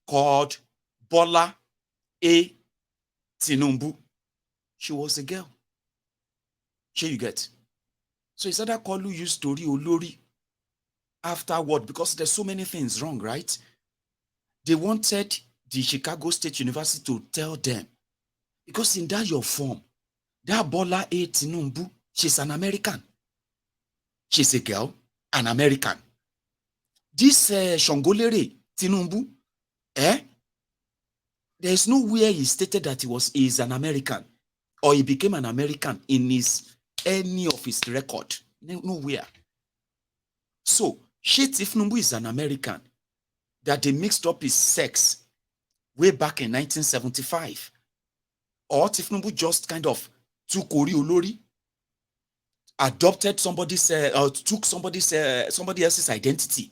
called Bola A. Tinubu. She was a girl. Sure you get. So it's either call you story or lori afterward, because there's so many things wrong, right? They wanted the Chicago State University to tell them, because in that your form, that Bola A. Tinubu, she's an American. She's a girl, an American. This Shongolere Tinubu, there's nowhere he stated that he is an American or he became an American in any of his record. Nowhere. So, Tinubu is an American that they mixed up his sex way back in 1975. Or Tinubu just kind of took Ori Olori, adopted somebody's, took somebody else's identity,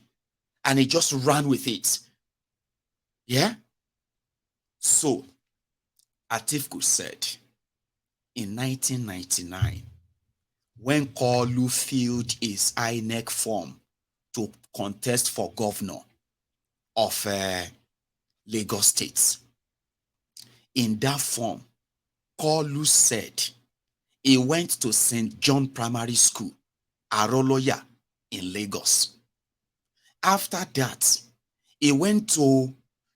and he just ran with it. Yeah? So, Atiku said, in 1999, when Kolu filled his INEC form to contest for governor of Lagos State, in that form, Kolu said he went to St. John Primary School, Aroloya, in Lagos. After that, he went to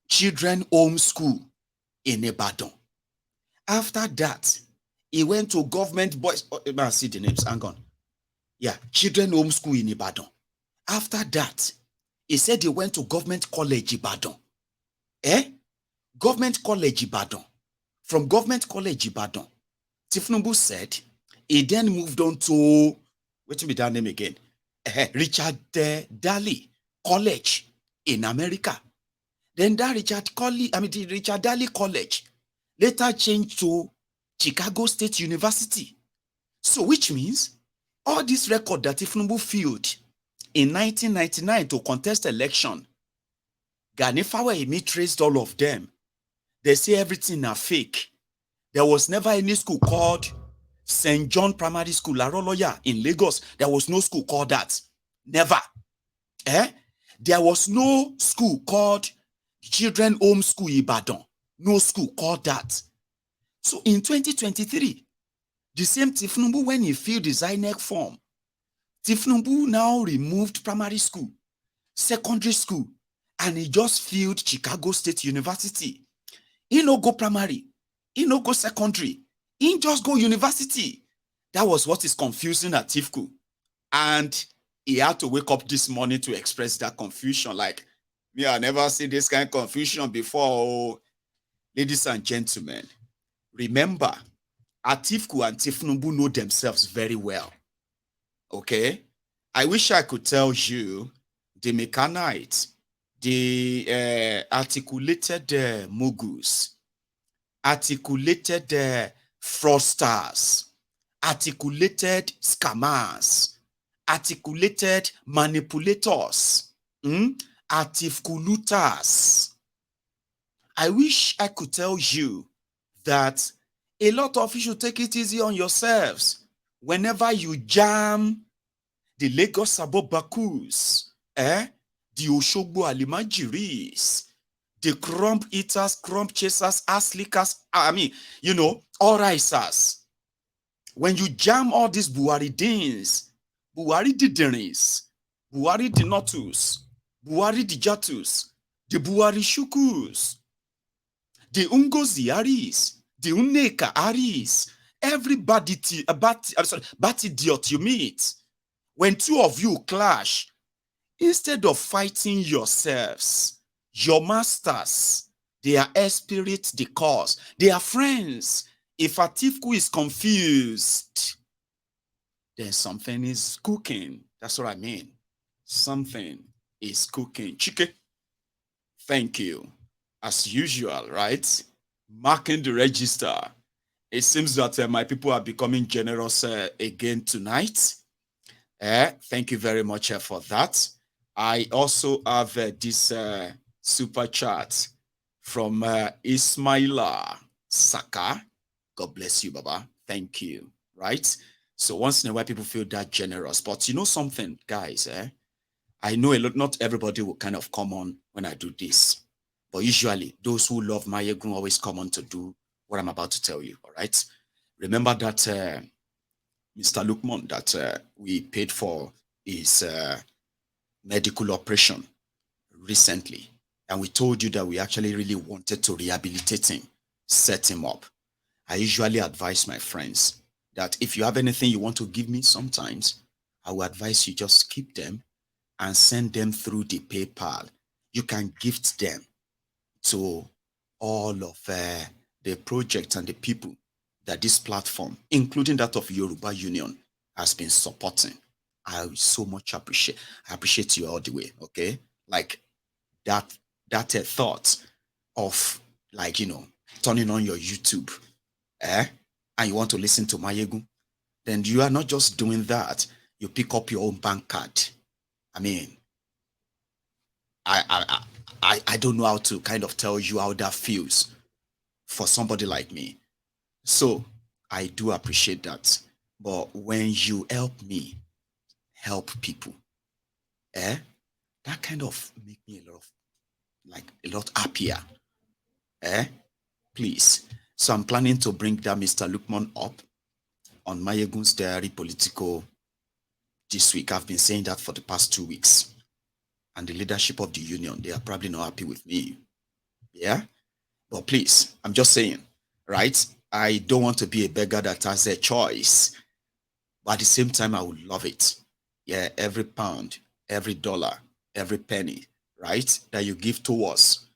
Children Home School in Ibadan. After that, he went to government boys. I see the names. Hang on. Yeah, Children Home School in Ibadan. After that, he said he went to Government College Ibadan. Government College Ibadan. From Government College Ibadan, Tinubu said he then moved on to, wait me that name again, Richard Daly College in America. Then that Richard Daly College later changed to Chicago State University. So which means all this record that Tinubu filled in 1999 to contest election, Gani Fawehinmi traced all of them. They say everything are fake. There was never any school called St. John Primary School, Aroloya in Lagos. There was no school called that. Never. There was no school called Children Home School Ibadan. No school called that. So in 2023, the same Tinubu, when he filled his INEC form, Tinubu now removed primary school, secondary school, and he just filled Chicago State University. He no go primary, he no go secondary, he just go university. That was what is confusing Atiku. And he had to wake up this morning to express that confusion. Like, me, I never seen this kind of confusion before. Oh, ladies and gentlemen, remember, Atiku and Tinubu know themselves very well. Okay? I wish I could tell you the mechanites, the articulated moguls, articulated fraudsters, articulated scammers, articulated manipulators, articulutors. I wish I could tell you that a lot of you should take it easy on yourselves whenever you jam the Lagos Sabobakus, the Oshogbo Alimajiris, the crump eaters, crump chasers, ass lickers, all risers. When you jam all these Buhari Deans, Buhari Diderins, Buhari Dinotus, Buhari Dijatus, the Buhari Shukus, the Ungozi Aris, the Uneka Aris, everybody, bat idiot you meet, when two of you clash, instead of fighting yourselves, your masters, they are spirit the cause. They are friends. If Atiku is confused, then something is cooking. That's what I mean. Something is cooking. Chike, thank you. As usual, right? Marking the register. It seems that my people are becoming generous again tonight. Thank you very much for that. I also have this super chat from Ismaila Saka. God bless you, Baba. Thank you. Right? So once in a while, people feel that generous. But you know something, guys? I know not everybody will kind of come on when I do this. But usually, those who love Mayegun always come on to do what I'm about to tell you, all right? Remember that Mr. Lukman, that we paid for his medical operation recently. And we told you that we actually really wanted to rehabilitate him, set him up. I usually advise my friends that if you have anything you want to give me sometimes, I will advise you just keep them and send them through the PayPal. You can gift them to all of the projects and the people that this platform, including that of Yoruba Union, has been supporting. I so much appreciate you all the way, okay? Like that thought of, like, turning on your YouTube, and you want to listen to Mayegun, then you are not just doing that. You pick up your own bank card. I mean, I don't know how to kind of tell you how that feels for somebody like me. So I do appreciate that. But when you help me help people, that kind of make me a lot happier. Please. So I'm planning to bring that Mr. Lukman up on Mayegun's Diary Political this week. I've been saying that for the past 2 weeks. And the leadership of the union, they are probably not happy with me. Yeah? But please, I'm just saying, right? I don't want to be a beggar that has a choice. But at the same time, I would love it. Yeah, every pound, every dollar, every penny, right, that you give towards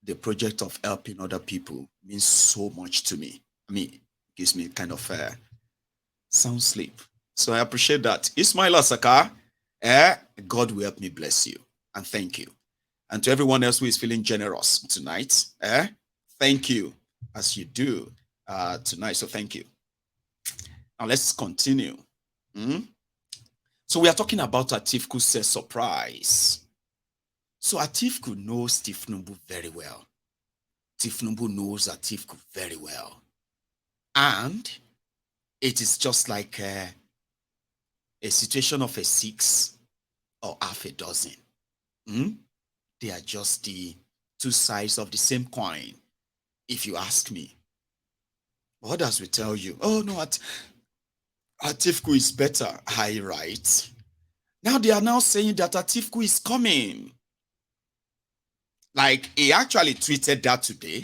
the project of helping other people means so much to me. I mean, it gives me kind of sound sleep. So I appreciate that. Ismail Asaka, God will help me bless you. And thank you. And to everyone else who is feeling generous tonight, thank you as you do tonight. So thank you. Now let's continue. So we are talking about Atiku says surprise. So Atiku knows Tifnumbu very well. Tifnumbu knows Atiku very well. And it is just like a situation of a 6 or half a dozen. They are just the two sides of the same coin, if you ask me. Others will tell you, oh no, Atiku is better. I right. Now they are now saying that Atiku is coming. Like, he actually tweeted that today,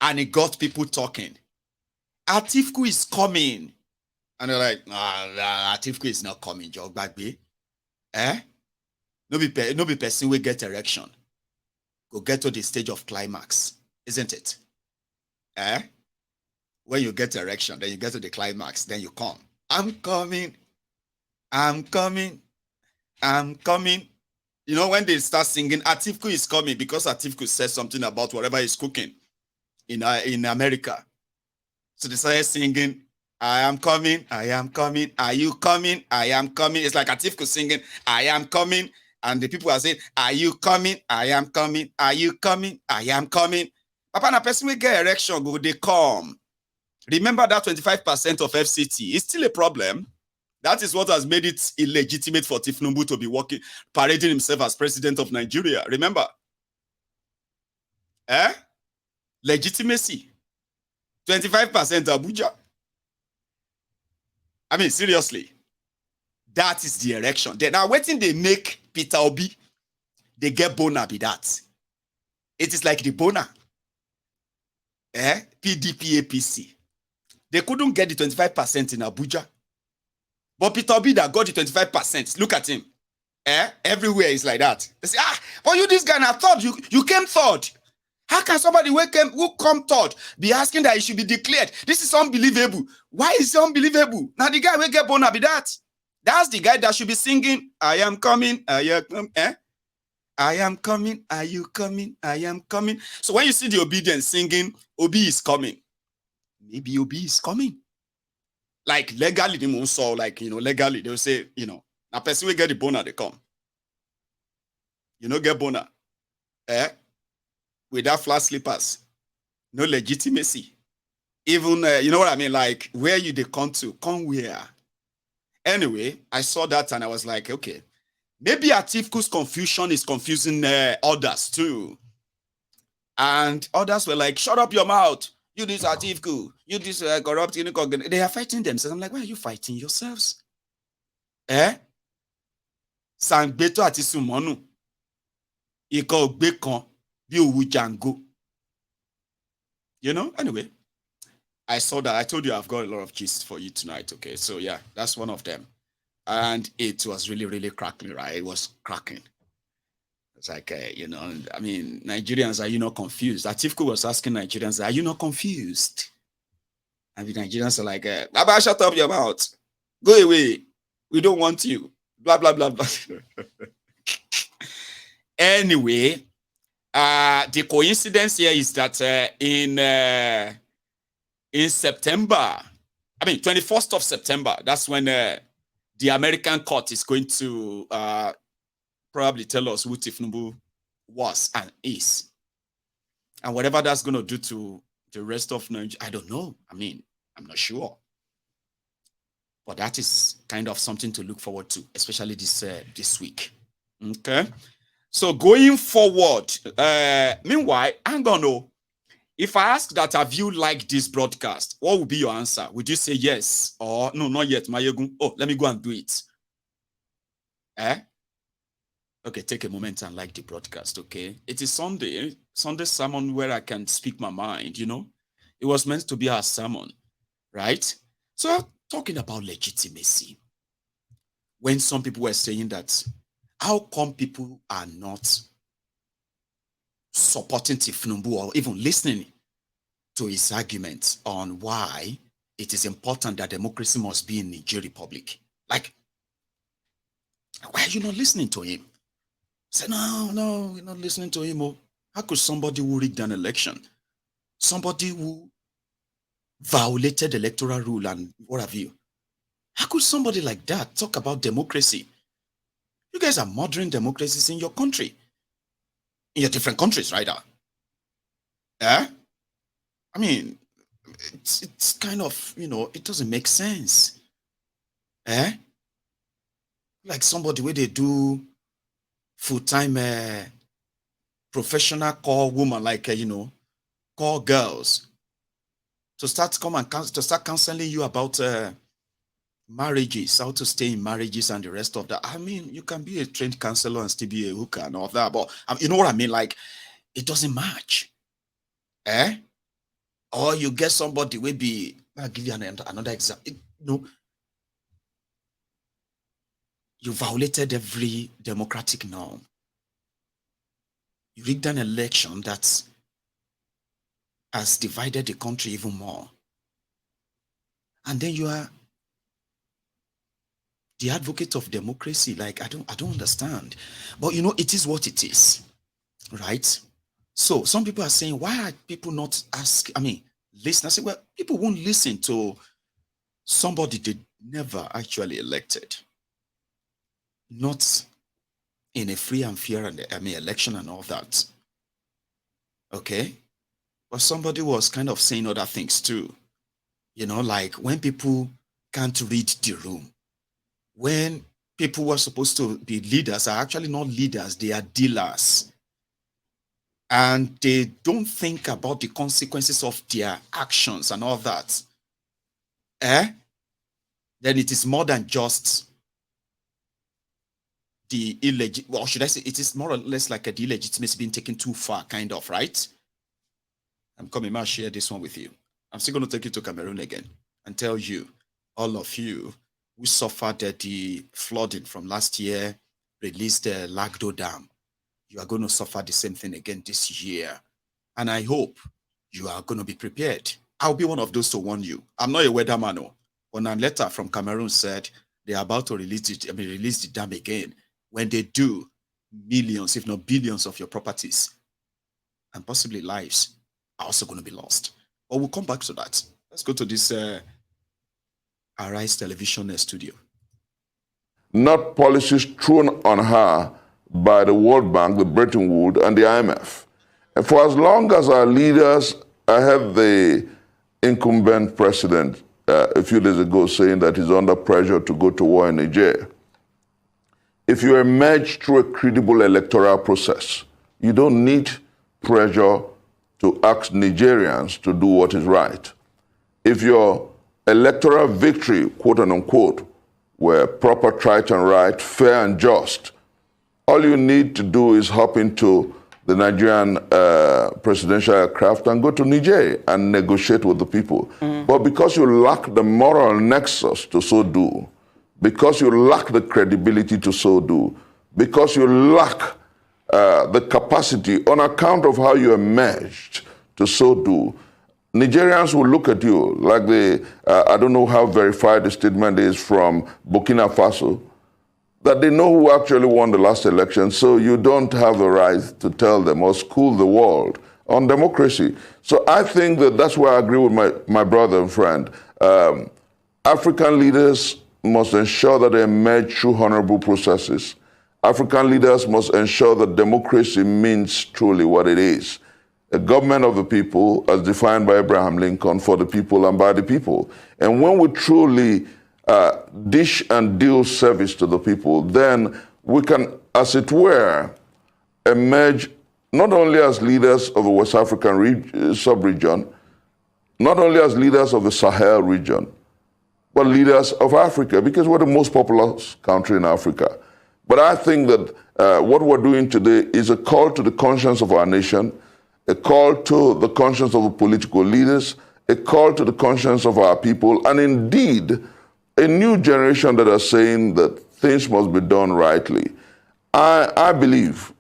and it got people talking. Atiku is coming. And they're like, Atiku is not coming, Jog Bagbe. No be person will get erection. Go get to the stage of climax, isn't it? When you get erection, then you get to the climax, then you come. I'm coming. I'm coming. I'm coming. You know, when they start singing, Atiku is coming, because Atiku says something about whatever he's cooking in America. So they started singing, I am coming, I am coming, are you coming, I am coming. It's like Atiku singing, I am coming. And the people are saying, are you coming, I am coming, are you coming, I am coming. Papa, na person will get erection, go they come. Remember that 25% of FCT is still a problem. That is what has made it illegitimate for Tifnumbu to be parading himself as president of Nigeria. Remember? Legitimacy. 25% Abuja. I mean, seriously. That is the election. Now, waiting they make Peter Obi, they get bona be that. It is like the bona. PDP, APC. They couldn't get the 25% in Abuja. But Peter Obi that got the 25%. Look at him. Everywhere is like that. They say, but you this guy, I thought you came third. How can somebody who come third be asking that he should be declared? This is unbelievable. Why is it unbelievable? Now the guy will get bona be that. That's the guy that should be singing, I am coming, I am coming, I am coming, are you coming, I am coming. So when you see the obedience singing, Obi is coming. Maybe Obi is coming. Like legally, they won't saw, like, legally, they'll say, now person will get the bona, they come. You know, get bona. Without flat slippers. No legitimacy. Even, you know what I mean? Like, where you they come to? Come where? Anyway, I saw that and I was like, okay, maybe Atiku's confusion is confusing others too. And others were like, shut up your mouth. You this Atiku. You this corrupt. They are fighting themselves. I'm like, why are you fighting yourselves? Sangbeto àti Sumonu. Ikọ̀ ògbé kan bí òwú Jango. You know, anyway. I saw that. I told you I've got a lot of gist for you tonight. Okay, so yeah, that's one of them. And it was really, really cracking, right? It was cracking. It's like, you know, I mean, Nigerians, are you not confused? Atiku was asking Nigerians, are you not confused? And the Nigerians are like, Baba, shut up your mouth. Go away. We don't want you. Blah, blah, blah, blah. Anyway, the coincidence here is that in September, 21st of September, that's when the American court is going to probably tell us who Tifnubu was and is. And whatever that's going to do to the rest of Nigeria, I don't know. I mean, I'm not sure. But that is kind of something to look forward to, especially this week. Okay? So going forward, meanwhile, hang on, no. If I ask that, have you liked this broadcast, what would be your answer? Would you say yes or no, not yet, Mayegun? Oh, let me go and do it. Okay, take a moment and like the broadcast, okay? It is Sunday sermon where I can speak my mind, you know? It was meant to be our sermon, right? So, talking about legitimacy, when some people were saying that, how come people are not supporting Tifnubu or even listening to his arguments on why it is important that democracy must be in Niger Republic? Like, why are you not listening to him? Say, no, we're not listening to him. How could somebody who rigged an election, somebody who violated electoral rule and what have you, how could somebody like that talk about democracy? You guys are murdering democracies in your country, in your different countries, right? I mean, it's kind of, you know, it doesn't make sense. Like somebody where they do full-time professional call woman, like, you know, call girls to start counseling you about marriages, how to stay in marriages and the rest of that. I mean, you can be a trained counselor and still be a hooker and all that, but you know what I mean? Like, it doesn't match. Or you get somebody will be, I'll give you another example. You know, you violated every democratic norm. You rigged an election that has divided the country even more. And then you are the advocate of democracy. Like, I don't understand. But you know, it is what it is, right? So some people are saying, why are people not listen? I say, well, people won't listen to somebody they never actually elected. Not in a free and fair election and all that. Okay? But somebody was kind of saying other things too. You know, like when people can't read the room, when people who are supposed to be leaders are actually not leaders, they are dealers. And they don't think about the consequences of their actions and all that. Then it is more than just the well, should I say it is more or less like the illegitimacy being taken too far, kind of, right? I'm coming, I'll share this one with you. I'm still going to take you to Cameroon again and tell you, all of you who suffered the flooding from last year, released the Lagdo Dam, you are going to suffer the same thing again this year. And I hope you are going to be prepared. I'll be one of those to warn you. I'm not a weatherman, but a letter from Cameroon said they are about to release the dam again. When they do, millions, if not billions of your properties and possibly lives are also going to be lost. But we'll come back to that. Let's go to this Arise Television studio. Not policies thrown on her by the World Bank, the Bretton Woods, and the IMF. And for as long as our leaders, I have the incumbent president a few days ago saying that he's under pressure to go to war in Niger. If you emerge through a credible electoral process, you don't need pressure to ask Nigerians to do what is right. If your electoral victory, quote unquote, were proper, trite and right, fair and just, all you need to do is hop into the Nigerian presidential aircraft and go to Niger and negotiate with the people. But because you lack the moral nexus to so do, because you lack the credibility to so do, because you lack the capacity on account of how you emerged to so do, Nigerians will look at you like I don't know how verified the statement is from Burkina Faso, that they know who actually won the last election, so you don't have the right to tell them or school the world on democracy. So I think that's why I agree with my brother and friend. African leaders must ensure that they emerge through honorable processes. African leaders must ensure that democracy means truly what it is. A government of the people, as defined by Abraham Lincoln, for the people and by the people. And when we truly dish and deal service to the people, then we can, as it were, emerge not only as leaders of the West African sub-region, not only as leaders of the Sahel region, but leaders of Africa, because we're the most populous country in Africa. But I think that what we're doing today is a call to the conscience of our nation, a call to the conscience of the political leaders, a call to the conscience of our people, and indeed, a new generation that are saying that things must be done rightly. I believe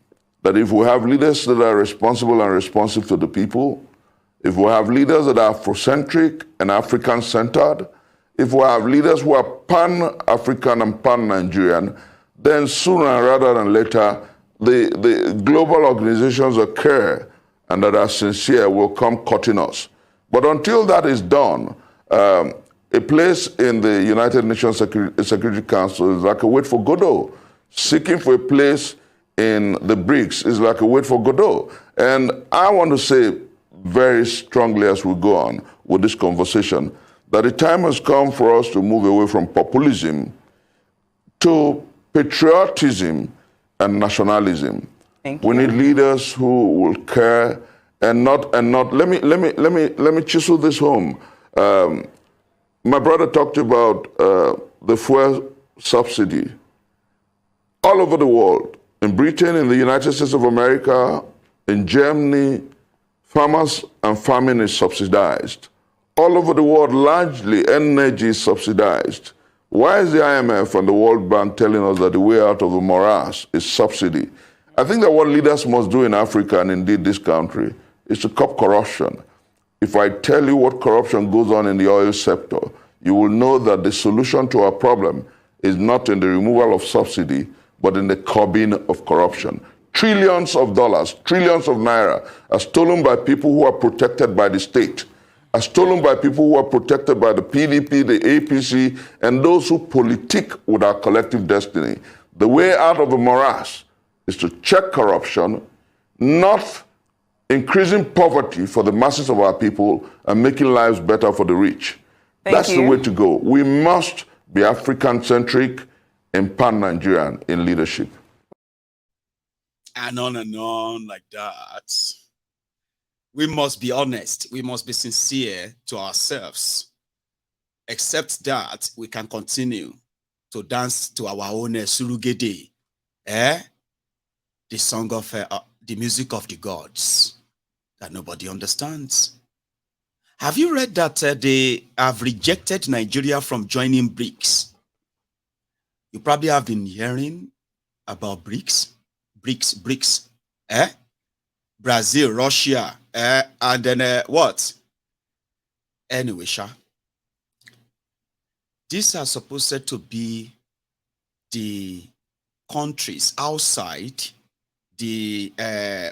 that if we have leaders that are responsible and responsive to the people, if we have leaders that are Afrocentric and African-centered, if we have leaders who are pan-African and pan-Nigerian, then sooner rather than later, the global organizations that care and that are sincere will come cutting us. But until that is done, a place in the United Nations Security Council is like a wait for Godot. Seeking for a place in the BRICS is like a wait for Godot. And I want to say very strongly as we go on with this conversation that the time has come for us to move away from populism to patriotism and nationalism. We need leaders who will care and not. Let me chisel this home. My brother talked about the fuel subsidy. All over the world, in Britain, in the United States of America, in Germany, farmers and farming is subsidized. All over the world, largely energy is subsidized. Why is the IMF and the World Bank telling us that the way out of the morass is subsidy? I think that what leaders must do in Africa and indeed this country is to curb corruption. If I tell you what corruption goes on in the oil sector, you will know that the solution to our problem is not in the removal of subsidy, but in the curbing of corruption. Trillions of dollars, trillions of naira are stolen by people who are protected by the state, are stolen by people who are protected by the PDP, the APC, and those who politic with our collective destiny. The way out of the morass is to check corruption, not increasing poverty for the masses of our people and making lives better for the rich. That's the way to go. We must be African-centric and pan-Nigerian in leadership. And on like that. We must be honest. We must be sincere to ourselves. Except that, we can continue to dance to our own surugede. The song of the music of the gods that nobody understands. Have you read that they have rejected Nigeria from joining BRICS? You probably have been hearing about BRICS. BRICS. Brazil, Russia, and then what? Anyway, these are supposed to be the countries outside the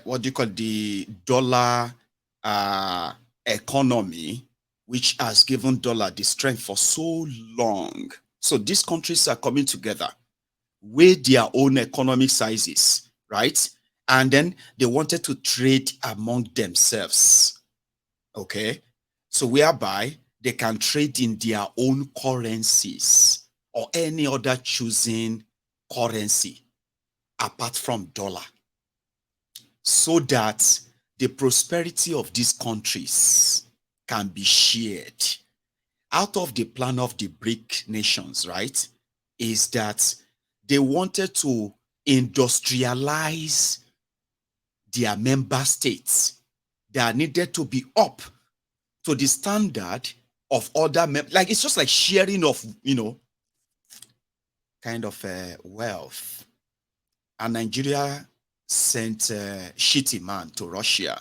what do you call the dollar economy, which has given dollar the strength for so long. So these countries are coming together with their own economic sizes, right? And then they wanted to trade among themselves. Okay, so whereby they can trade in their own currencies or any other choosing currency apart from dollar, so that the prosperity of these countries can be shared. Out of the plan of the BRIC nations, right, is that they wanted to industrialize their member states that needed to be up to the standard of other like it's just like sharing of, kind of wealth. And Nigeria sent a shitty man to Russia.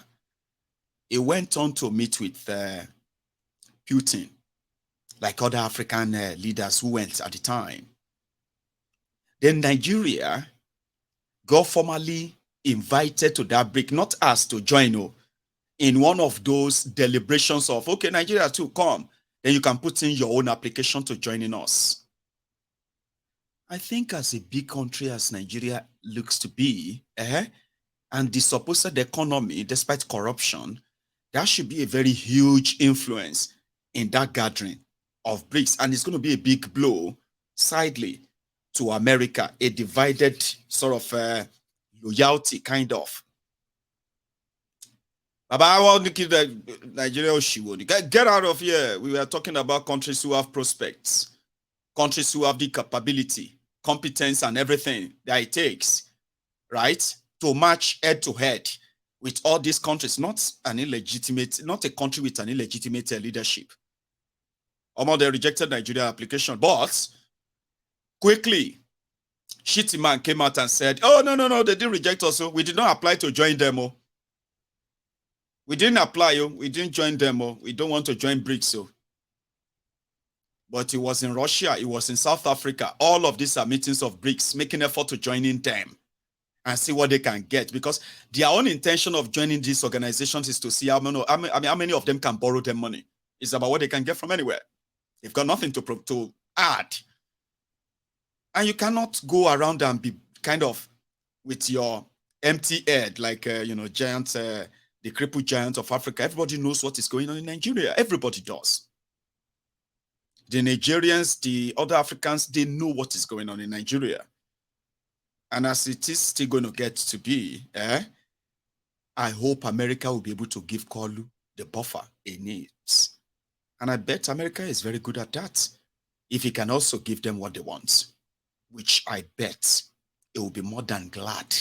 He went on to meet with Putin, like other African leaders who went at the time. Then Nigeria got formally invited to that BRIC, not us to join, in one of those deliberations of, okay, Nigeria too, come. Then you can put in your own application to joining us. I think as a big country as Nigeria looks to be, and the supposed economy, despite corruption, that should be a very huge influence in that gathering of BRICS. And it's going to be a big blow, sidely, to America, a divided sort of loyalty, kind of. Baba, I want to keep Nigeria. Get out of here. We were talking about countries who have prospects, countries who have the capability, competence, and everything that it takes, right, to match head to head with all these countries, not a country with an illegitimate leadership. They rejected Nigeria application, but quickly, shitty man came out and said, oh, no, they didn't reject us. We did not apply to join them. We didn't apply. We didn't join them. We don't want to join BRICS. But it was in Russia. It was in South Africa. All of these are meetings of BRICS, making effort to join in them and see what they can get. Because their own intention of joining these organizations is to see how many of them can borrow them money. It's about what they can get from anywhere. They've got nothing to add. And you cannot go around and be kind of with your empty head, like, giant, the crippled giant of Africa. Everybody knows what is going on in Nigeria. Everybody does. The Nigerians, the other Africans, they know what is going on in Nigeria. And as it is still going to get to be, I hope America will be able to give Kolu the buffer it needs. And I bet America is very good at that. If he can also give them what they want, which I bet it will be more than glad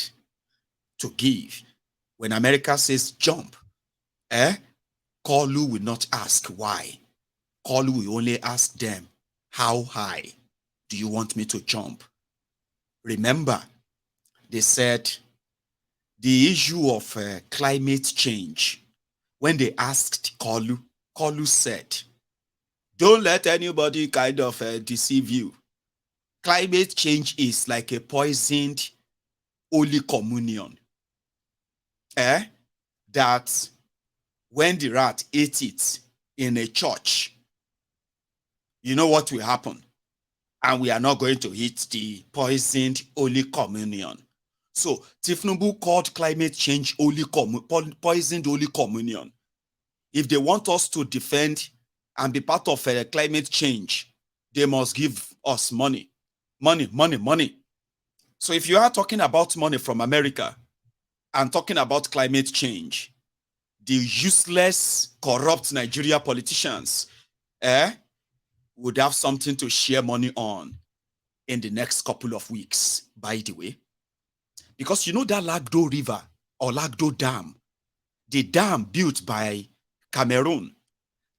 to give. When America says jump, Kolu will not ask why. Kolu will only ask them, how high do you want me to jump? Remember, they said the issue of climate change, when they asked Kolu, Kolu said, don't let anybody kind of deceive you. Climate change is like a poisoned Holy Communion. That when the rat ate it in a church, you know what will happen? And we are not going to eat the poisoned Holy Communion. So Tifnubu called climate change poisoned Holy Communion. If they want us to defend and be part of climate change, they must give us money. Money. So if you are talking about money from America and talking about climate change, the useless, corrupt Nigeria politicians would have something to share money on in the next couple of weeks, by the way. Because you know that Lagdo River or Lagdo Dam, the dam built by Cameroon,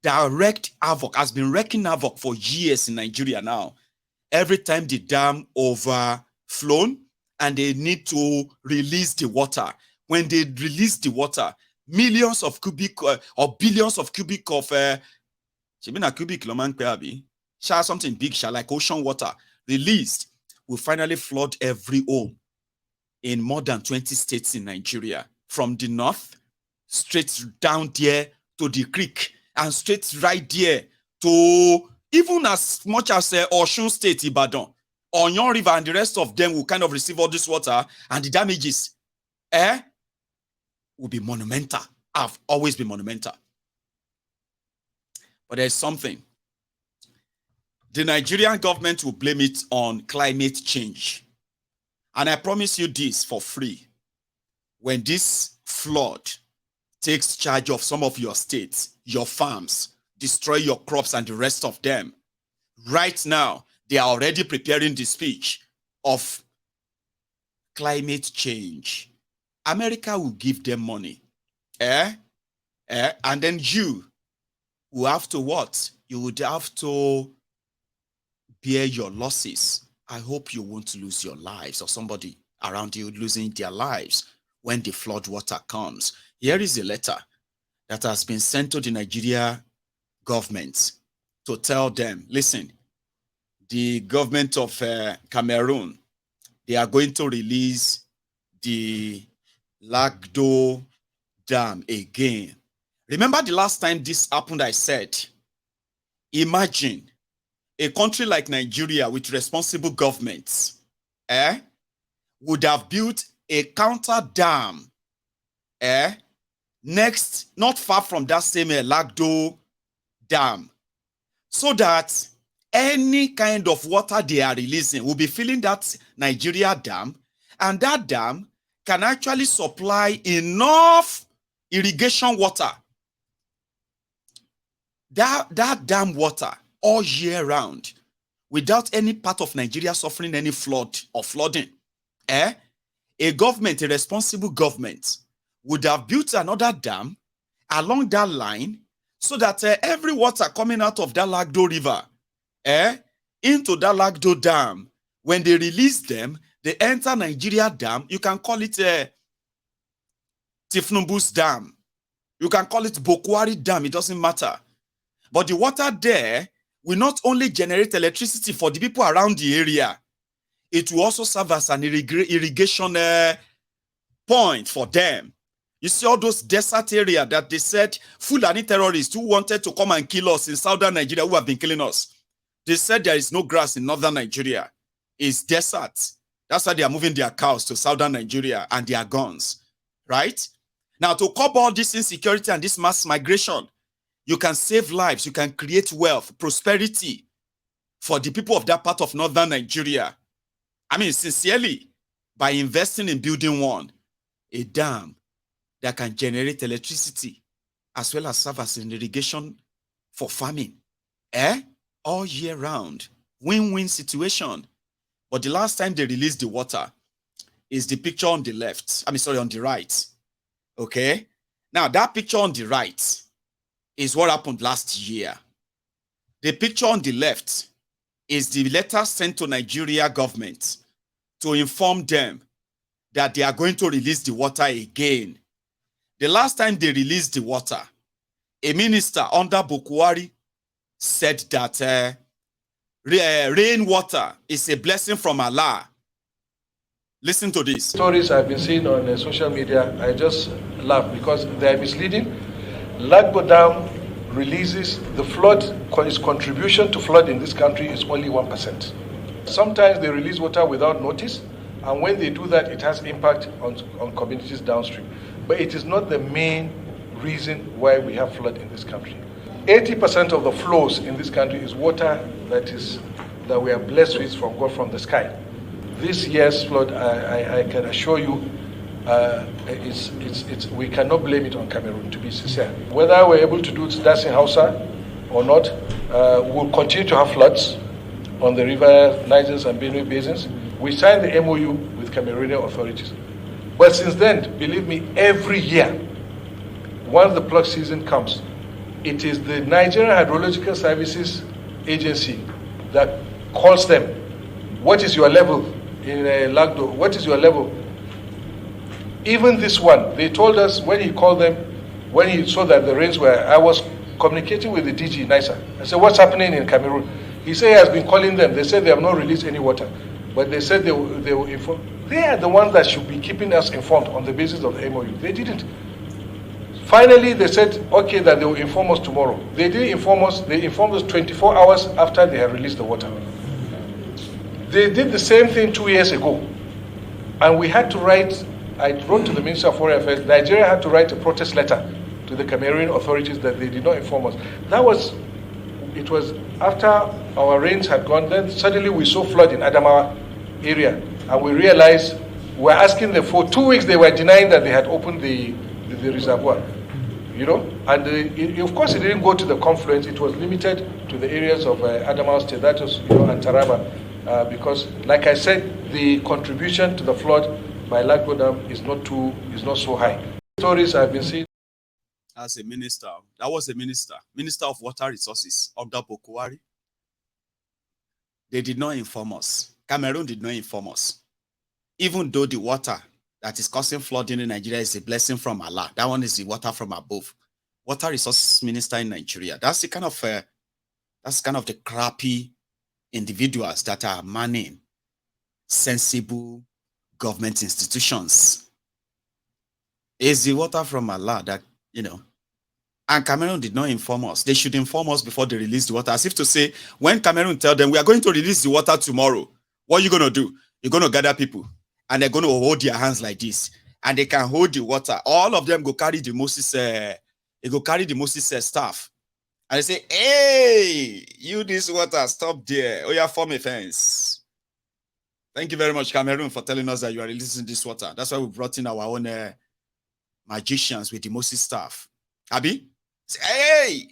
that has been wreaking havoc for years in Nigeria now. Every time the dam overflown and they need to release the water, when they release the water, millions of cubic or billions of cubic of something big, like ocean water released, will finally flood every home in more than 20 states in Nigeria, from the north straight down there to the creek, and straight right there to even as much as Osun State, Ibadan, Onyon River, and the rest of them will kind of receive all this water, and the damages will be monumental. Have always been monumental. But there's something. The Nigerian government will blame it on climate change. And I promise you this for free. When this flood takes charge of some of your states, your farms, destroy your crops and the rest of them. Right now, they are already preparing the speech of climate change. America will give them money. And then you will have to what? You would have to bear your losses. I hope you won't lose your lives or somebody around you losing their lives when the flood water comes. Here is a letter that has been sent to the Nigeria government to tell them, listen, the government of Cameroon, they are going to release the Lagdo Dam again. Remember the last time this happened, I said, imagine a country like Nigeria with responsible governments would have built a counter dam next, not far from that same Lagdo Dam, so that any kind of water they are releasing will be filling that Nigeria dam, and that dam can actually supply enough irrigation water. That dam water all year round, without any part of Nigeria suffering any flood or flooding. A government, a responsible government, would have built another dam along that line so that every water coming out of that Lagdo River into that Lagdo Dam, when they release them, they enter Nigeria Dam. You can call it Tifnumbu's Dam. You can call it Bokwari Dam. It doesn't matter. But the water there will not only generate electricity for the people around the area, it will also serve as an irrigation point for them. You see all those desert areas that they said Fulani terrorists who wanted to come and kill us in southern Nigeria, who have been killing us. They said there is no grass in northern Nigeria. It's desert. That's why they are moving their cows to southern Nigeria and their guns, right? Now, to curb all this insecurity and this mass migration, you can save lives, you can create wealth, prosperity for the people of that part of northern Nigeria. I mean, sincerely, by investing in building one, a dam that can generate electricity as well as serve as an irrigation for farming, all year round. Win-win situation. But the last time they released the water is the picture on the left. On the right. Okay? Now, that picture on the right is what happened last year. The picture on the left is the letter sent to Nigeria government to inform them that they are going to release the water again. The last time they released the water, a minister under Bokwari said that rainwater is a blessing from Allah. Listen to this. Stories I've been seeing on social media, I just laugh because they are misleading. Lagdo Dam releases the flood, its contribution to flood in this country is only 1%. Sometimes they release water without notice, and when they do that, it has impact on communities downstream. But it is not the main reason why we have flood in this country. 80% of the flows in this country is water that we are blessed with from God from the sky. This year's flood, I can assure you, we cannot blame it on Cameroon, to be sincere. Whether we're able to do that in Hausa or not, we'll continue to have floods on the river Niger and Benue basins. We signed the MOU with Cameroonian authorities. But since then, believe me, every year, once the flood season comes, it is the Nigerian Hydrological Services Agency that calls them. What is your level in Lagdo? What is your level? Even this one, they told us when he called them, when he saw that the rains were, I was communicating with the DG Niger. I said, what's happening in Cameroon? He said he has been calling them. They said they have not released any water. But they said they will inform. They are the ones that should be keeping us informed on the basis of the MOU. They didn't. Finally, they said, okay, that they will inform us tomorrow. They didn't inform us. They informed us 24 hours after they had released the water. They did the same thing 2 years ago. And we had to write, I wrote to the Minister of Foreign Affairs, Nigeria had to write a protest letter to the Cameroonian authorities that they did not inform us. It was after our rains had gone, then suddenly we saw flood in Adamawa area. And we realized, we're asking them for 2 weeks, they were denying that they had opened the reservoir. you know, and of course it didn't go to the confluence. It was limited to the areas of Adamawa State, that was, you know, and Taraba, because, like I said, the contribution to the flood by Lagdo Dam is not so high. Stories I've been seeing. As a minister, that was a minister of water resources under Bokuwari. They did not inform us. Cameroon did not inform us. Even though the water that is causing flooding in Nigeria is a blessing from Allah, that one is the water from above. Water resources minister in Nigeria. That's the kind of the crappy individuals that are manning sensible government institutions. It's the water from Allah that, you know. And Cameroon did not inform us. They should inform us before they release the water. As if to say, when Cameroon tell them, we are going to release the water tomorrow, what are you going to do? You're going to gather people, and they're going to hold their hands like this, and they can hold the water. All of them go carry the Moses, staff. And they say, hey, you this water, stop there. Oh, yeah, form a fence. Thank you very much, Cameroon, for telling us that you are releasing this water. That's why we brought in our own magicians with the Moses staff. Abi? Say, hey,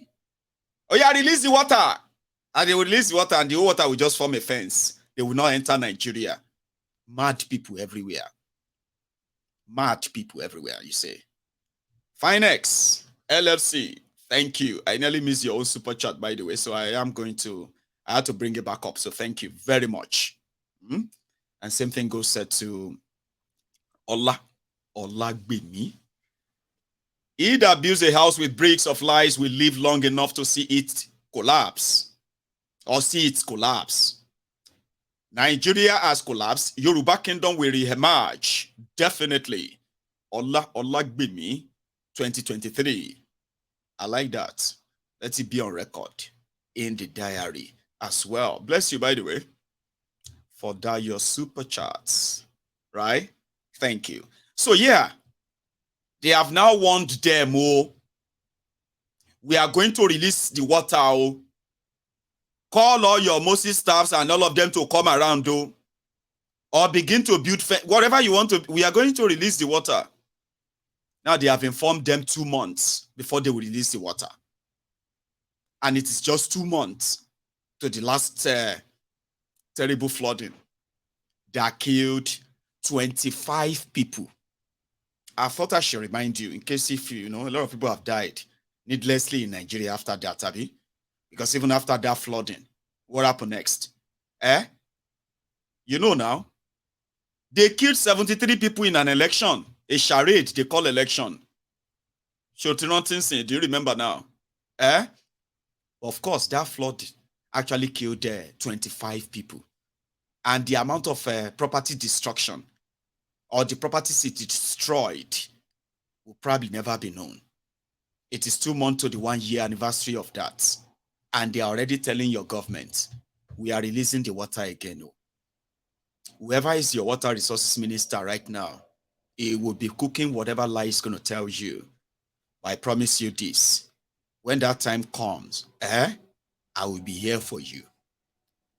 oh yeah, release the water. And they will release the water, and the water will just form a fence. They will not enter Nigeria. Mad people everywhere. Mad people everywhere, you say. Finex, LFC, thank you. I nearly missed your own super chat, by the way, so I had to bring it back up, so thank you very much. And same thing goes said to Olagbemi. He that builds a house with bricks of lies will live long enough to see it collapse. Or see it collapse. Nigeria has collapsed. Yoruba Kingdom will re-emerge. Definitely. Olagbemi 2023. I like that. Let it be on record in the diary as well. Bless you, by the way, for that your super chats. Right? Thank you. So yeah, they have now warned them, oh, we are going to release the water, oh. Call all your Moses staffs and all of them to come around, though, or begin to build whatever you want to. We are going to release the water. Now they have informed them 2 months before they will release the water, and it is just 2 months to the last terrible flooding that killed 25 people. I thought I should remind you, in case if you know, a lot of people have died needlessly in Nigeria after that, Abi. Because even after that flooding, what happened next? You know now, they killed 73 people in an election, a charade they call election. Do you remember now? Of course, that flood actually killed 25 people. And the amount of property destruction or the properties it destroyed will probably never be known. It is 2 months to the 1 year anniversary of that. And they are already telling your government, we are releasing the water again. Whoever is your water resources minister right now, he will be cooking whatever lie he's going to tell you. But I promise you this, when that time comes, I will be here for you,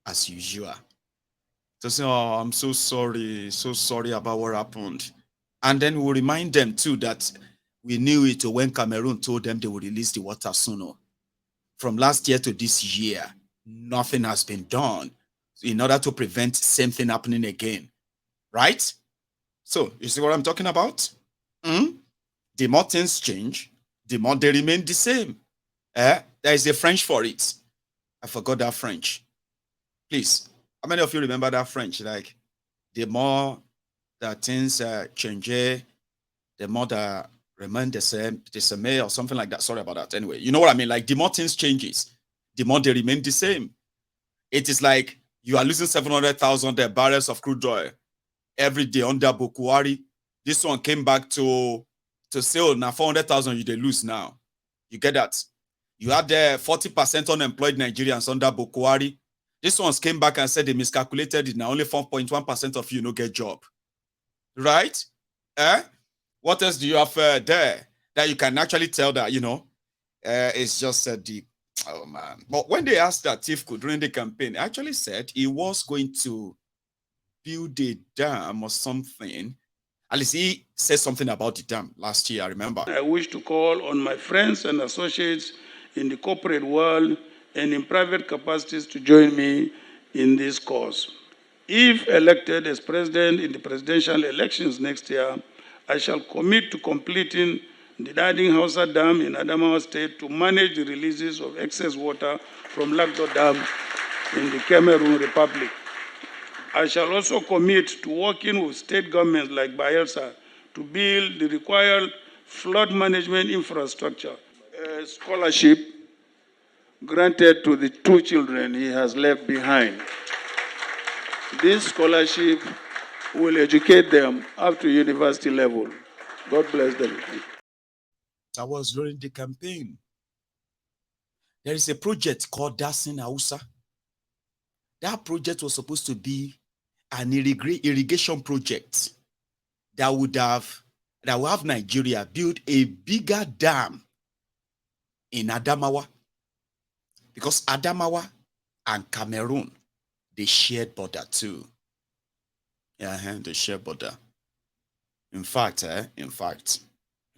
as usual. To say, oh, I'm so sorry about what happened. And then we'll remind them too that we knew it when Cameroon told them they would release the water sooner. From last year to this year, nothing has been done in order to prevent same thing happening again, right? So, you see what I'm talking about? The more things change, the more they remain the same. There is a French for it. I forgot that French. Please, how many of you remember that French? Like, the more that things change, the more that remain the same or something like that. Sorry about that. Anyway, you know what I mean? Like, the more things changes, the more they remain the same. It is like you are losing 700,000 barrels of crude oil every day under Bokuwari. This one came back to sale. Now 400,000 you they lose now. You get that? You had 40% unemployed Nigerians under Bokuwari. This ones came back and said they miscalculated it. Now only 4.1% of you no get job. Right? What else do you have there that you can actually tell that, you know, it's just oh man. But when they asked that Atiku during the campaign, he actually said he was going to build a dam or something At least he said something about the dam last year, I remember. I wish to call on my friends and associates in the corporate world and in private capacities to join me in this cause. If elected as president in the presidential elections next year, I shall commit to completing the Dading Hausa Dam in Adamawa State to manage the releases of excess water from Lagdo Dam in the Cameroon Republic. I shall also commit to working with state governments like Bayelsa to build the required flood management infrastructure. A scholarship granted to the 2 children he has left behind. This scholarship will educate them up to university level. God bless them. That was during the campaign. There is a project called Dasin Hausa. That project was supposed to be an irrigation project that will have Nigeria build a bigger dam in Adamawa, because Adamawa and Cameroon, they shared border too. Yeah, they share border. In fact,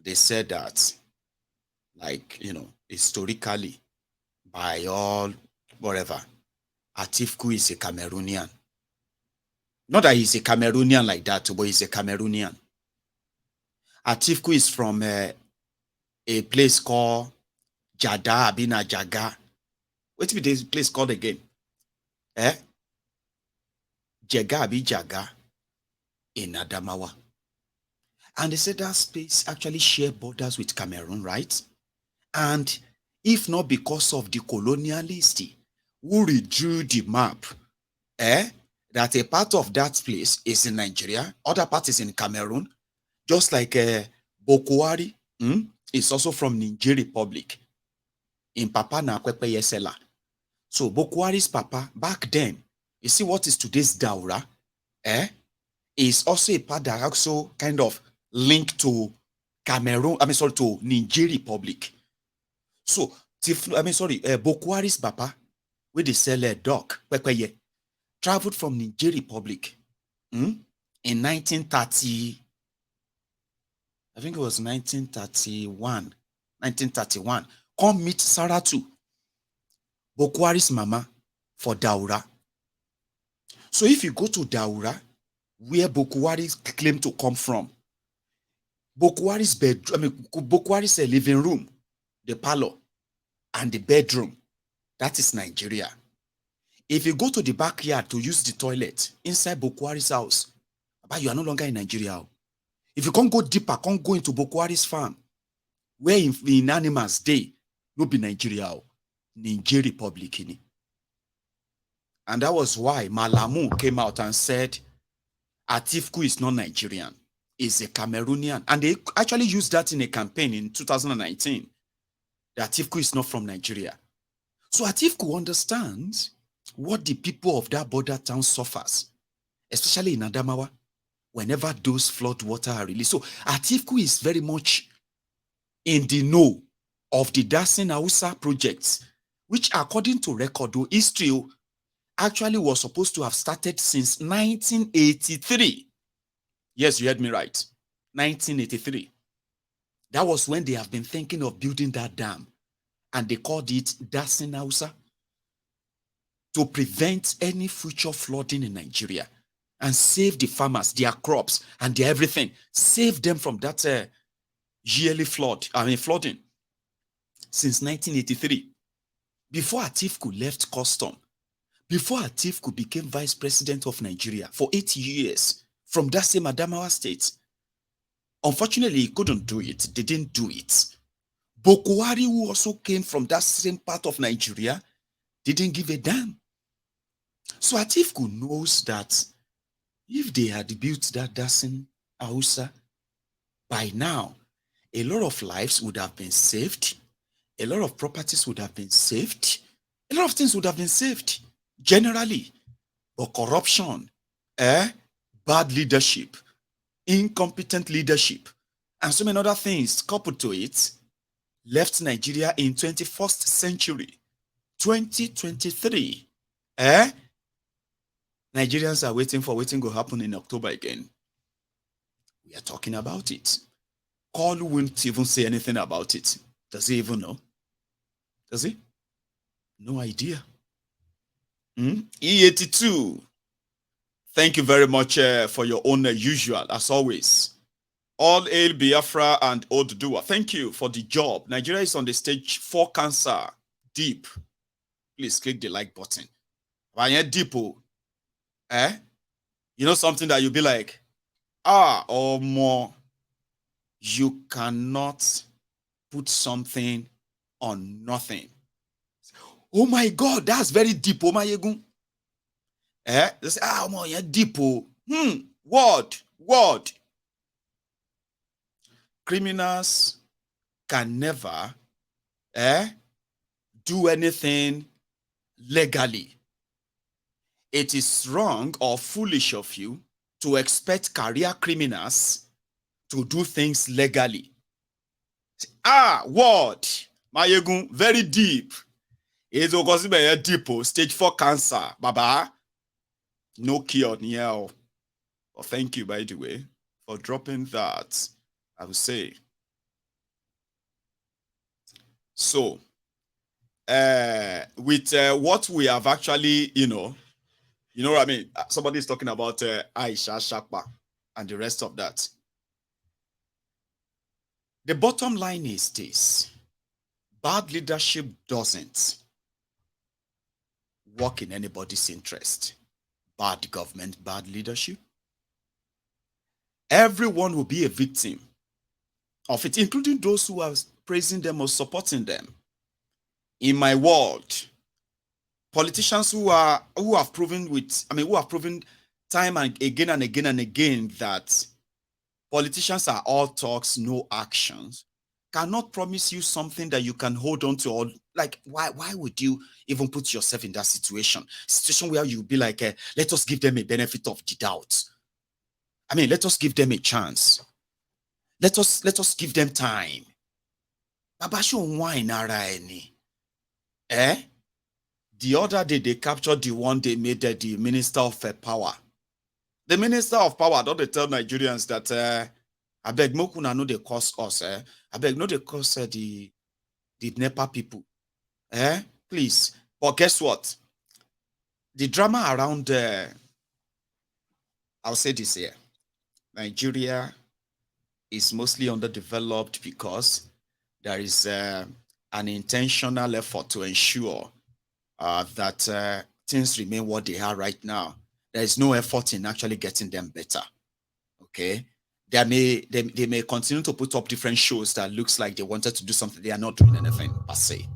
they said that, like, historically, by all whatever, Atiku is a Cameroonian. Not that he's a Cameroonian like that, but he's a Cameroonian. Atiku is from a place called Jada, Abina Jaga. What is this place called again? Jaga Abi Jaga in Adamawa. And they said that space actually share borders with Cameroon, right? And if not because of the colonialists who redrew the map, that a part of that place is in Nigeria, other part is in Cameroon, just like Bokuwari is also from Niger Republic, in Papa na Kwekwe Yesela. So Bokuwari's papa, back then, you see what is today's Daura, is also a part that also kind of linked to to Niger Republic. So, Bokuwari's papa, where they sell a dog, Kwekwe, traveled from Niger Republic in 1930, I think it was 1931, come meet Saratu, Bokuwari's mama, for Daura. So if you go to Daura, where Bokuwari claimed to come from, Bokuwari's bedroom, Bokuwari's living room, the parlor, and the bedroom, that is Nigeria. If you go to the backyard to use the toilet inside Bokuwari's house, but you are no longer in Nigeria. If you can't go deeper, can't go into Bokuwari's farm, where in animals day, no be Nigeria, Niger Republic. And that was why Malamu came out and said, Atiku is not Nigerian, he's a Cameroonian. And they actually used that in a campaign in 2019, that Atiku is not from Nigeria. So Atiku understands what the people of that border town suffers, especially in Adamawa, whenever those flood water are released. So Atiku is very much in the know of the Dasin Hausa projects, which according to record, history actually was supposed to have started since 1983. Yes, you heard me right. 1983. That was when they have been thinking of building that dam, and they called it Dasin Hausa, to prevent any future flooding in Nigeria and save the farmers, their crops, and their everything. Save them from that yearly flooding since 1983. Before Atiku left custom, before Atiku became vice president of Nigeria for 8 years from that same Adamawa state. Unfortunately, he couldn't do it. They didn't do it. Bokuwari, who also came from that same part of Nigeria, didn't give a damn. So Atiku knows that if they had built that Dasin Hausa, by now, a lot of lives would have been saved, a lot of properties would have been saved, a lot of things would have been saved, generally. But corruption, bad leadership, incompetent leadership, and so many other things coupled to it, left Nigeria in 21st century, 2023. Nigerians are waiting for what will happen in October again. We are talking about it. Call won't even say anything about it. Does he even know? Does he? No idea. E82. Thank you very much for your own usual, as always. All hail Biafra and Oduduwa. Thank you for the job. Nigeria is on the stage 4 cancer. Deep. Please click the like button. Deep. You know something that you'll be like, or more. You cannot put something on nothing. Oh my God, that's very deep. Oh my yegun. They say, more deep. Word. Criminals can never do anything legally. It is wrong or foolish of you to expect career criminals to do things legally. Word. Mayegun, very deep. It's deep. Stage 4 cancer. Baba. No cure now. Well, thank you, by the way, for dropping that. I would say. So, with what we have actually, you know what I mean? Somebody is talking about Aisha Shakpa and the rest of that. The bottom line is this. Bad leadership doesn't work in anybody's interest. Bad government, bad leadership. Everyone will be a victim of it, including those who are praising them or supporting them. In my world, politicians who have proven time and again that politicians are all talks, no actions, cannot promise you something that you can hold on to. Or like, why would you even put yourself in that situation where you'll be like, let us give them a benefit of the doubt. Let us give them a chance. Let us give them time. Babasho wine any. The other day they captured the one they made the Minister of Power. The Minister of Power, don't they tell Nigerians that I beg Mokuna no they cost us, I beg no they cost the NEPA people. Please. But guess what? The drama around I'll say this here. Nigeria is mostly underdeveloped because there is an intentional effort to ensure that things remain what they are right now. There is no effort in actually getting them better. Okay, they may continue to put up different shows that looks like they wanted to do something. They are not doing anything per se.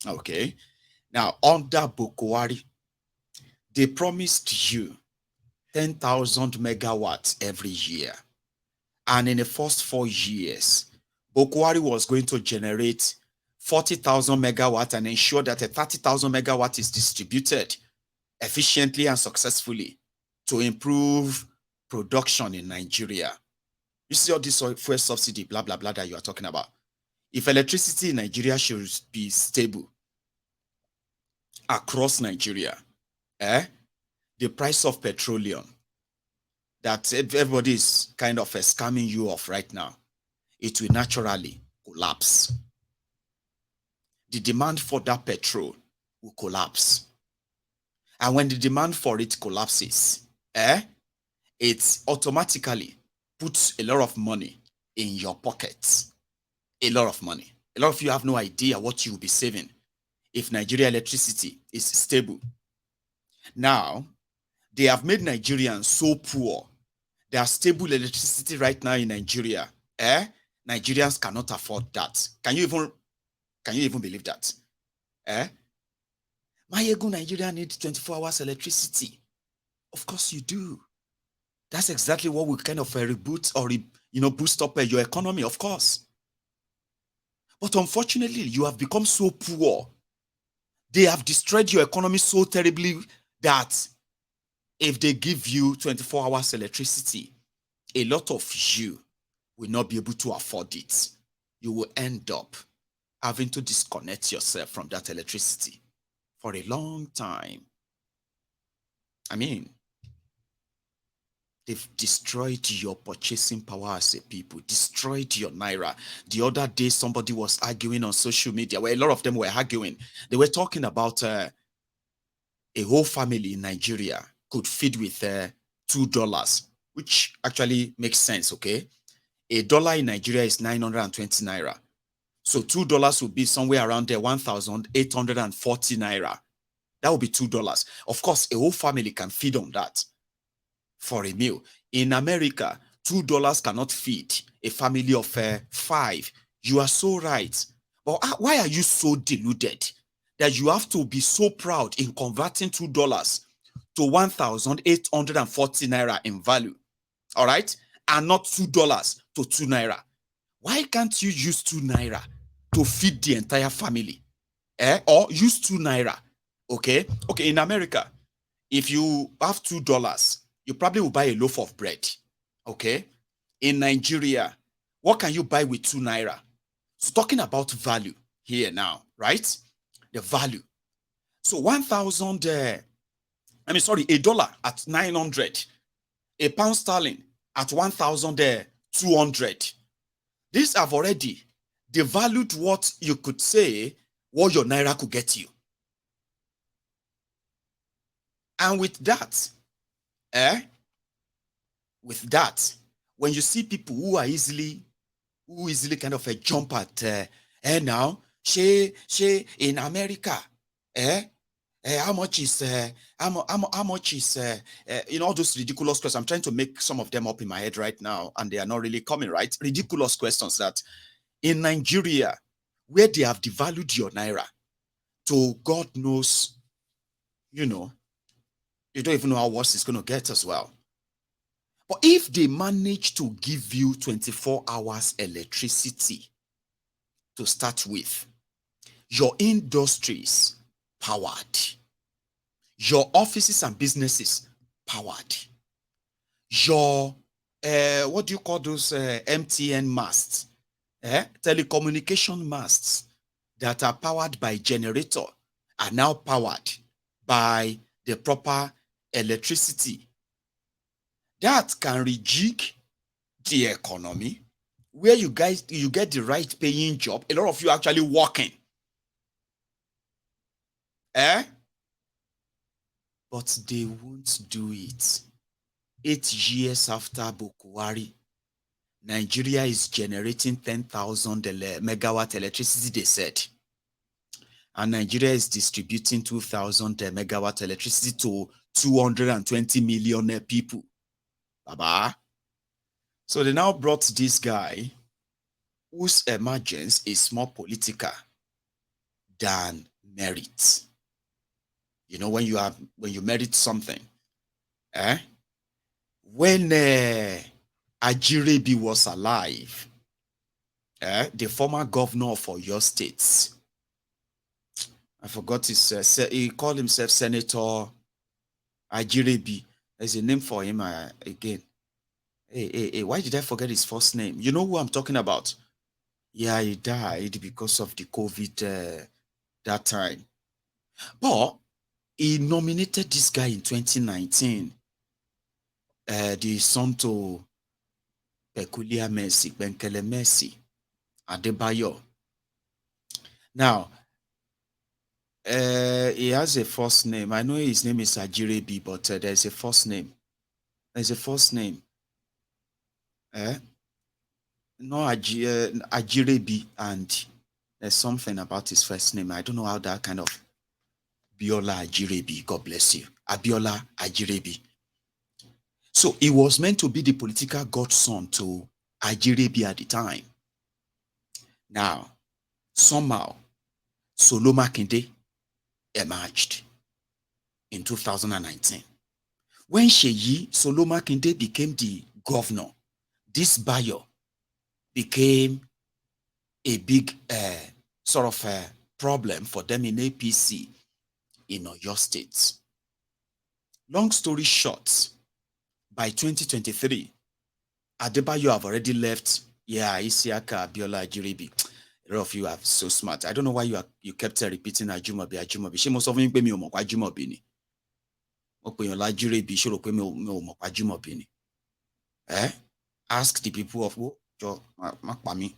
Okay, now under Bukwari, they promised you 10,000 megawatts every year, and in the first 4 years, Bukwari was going to generate 40,000 megawatts and ensure that 30,000 megawatts is distributed efficiently and successfully to improve production in Nigeria. You see all this fuel subsidy, blah, blah, blah, that you are talking about. If electricity in Nigeria should be stable across Nigeria, the price of petroleum that everybody is kind of scamming you off right now, it will naturally collapse. The demand for that petrol will collapse. And when the demand for it collapses, it automatically puts a lot of money in your pockets. A lot of money. A lot of you have no idea what you will be saving if Nigeria electricity is stable. Now, they have made Nigerians so poor. There are stable electricity right now in Nigeria. Nigerians cannot afford that. Can you even believe that? Mayegu Nigeria needs 24 hours electricity. Of course you do. That's exactly what will kind of reboot or boost up your economy, of course. But unfortunately, you have become so poor. They have destroyed your economy so terribly that if they give you 24 hours electricity, a lot of you will not be able to afford it. You will end up having to disconnect yourself from that electricity for a long time. They've destroyed your purchasing power as a people, destroyed your naira. The other day, somebody was arguing on social media, where a lot of them were arguing. They were talking about a whole family in Nigeria could feed with $2, which actually makes sense, okay? A dollar in Nigeria is 920 naira. So $2 would be somewhere around there, 1,840 naira. That would be $2. Of course, a whole family can feed on that for a meal. In America, $2 cannot feed a family of 5. You are so right. But why are you so deluded that you have to be so proud in converting $2 to 1,840 naira in value? All right? And not $2 to 2 naira. Why can't you use 2 naira to feed the entire family? Or use 2 naira. Okay? Okay, in America, if you have $2, you probably will buy a loaf of bread. Okay? In Nigeria, what can you buy with 2 naira? So talking about value here now, right? The value. So a dollar at 900, a pound sterling at 1,200. These have already devalued what you could say what your naira could get you. And with that, when you see people who easily kind of jump at now, she in America, how much is all those ridiculous questions. I'm trying to make some of them up in my head right now, and they are not really coming, right? Ridiculous questions that in Nigeria, where they have devalued your naira to God knows, you don't even know how worse it's going to get as well. But if they manage to give you 24 hours electricity to start with, your industries powered, your offices and businesses powered, your what do you call those MTN masts, telecommunication masts that are powered by generator are now powered by the proper electricity. That can rejig the economy, where you get the right paying job. A lot of you are actually working. But they won't do it. 8 years after Bukuari, Nigeria is generating 10,000 megawatt electricity, they said. And Nigeria is distributing 2,000 megawatt electricity to 220 million people. Baba. So they now brought this guy whose emergence is more political than merit. When you merit something, when Ajirebi was alive, the former governor for your states, I forgot his, he called himself Senator Ajirebi. There's a name for him again. Hey, why did I forget his first name? You know who I'm talking about? Yeah, he died because of the COVID that time. But he nominated this guy in 2019, the son to Peculiar Mercy, Benkele Mercy, Adebayo. Now, he has a first name. I know his name is Ajirebi, but there's a first name. There's a first name. No, Ajirebi, and there's something about his first name. I don't know how that kind of Biola Ajirebi, God bless you. Abiola Ajirebi. So he was meant to be the political godson to Ajirebi at the time. Now, somehow, Solo Makinde emerged in 2019. When Seyi Solo Makinde became the governor, this Bayo became a big sort of problem for them in APC in Oyo State. Long story short, by 2023, Adebayo have already left. Yeah, Isiaka, Abiola, Ajirebi. A lot of you are so smart. I don't know why you kept repeating Ajumobi. She must have been me Ajumobi ni. Ajumobi ni. Ask the people of Makpami.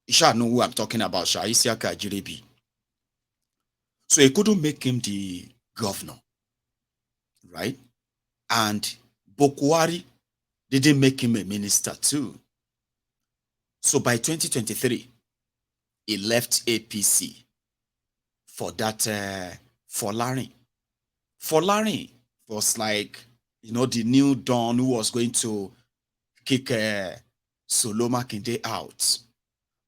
You shall know who I'm talking about, Isiaka Jirebi. So he couldn't make him the governor, right? And Bokwari didn't make him a minister too. So by 2023, he left APC for that Folarin. Folarin was like, the new Don who was going to kick Solo Makinde out.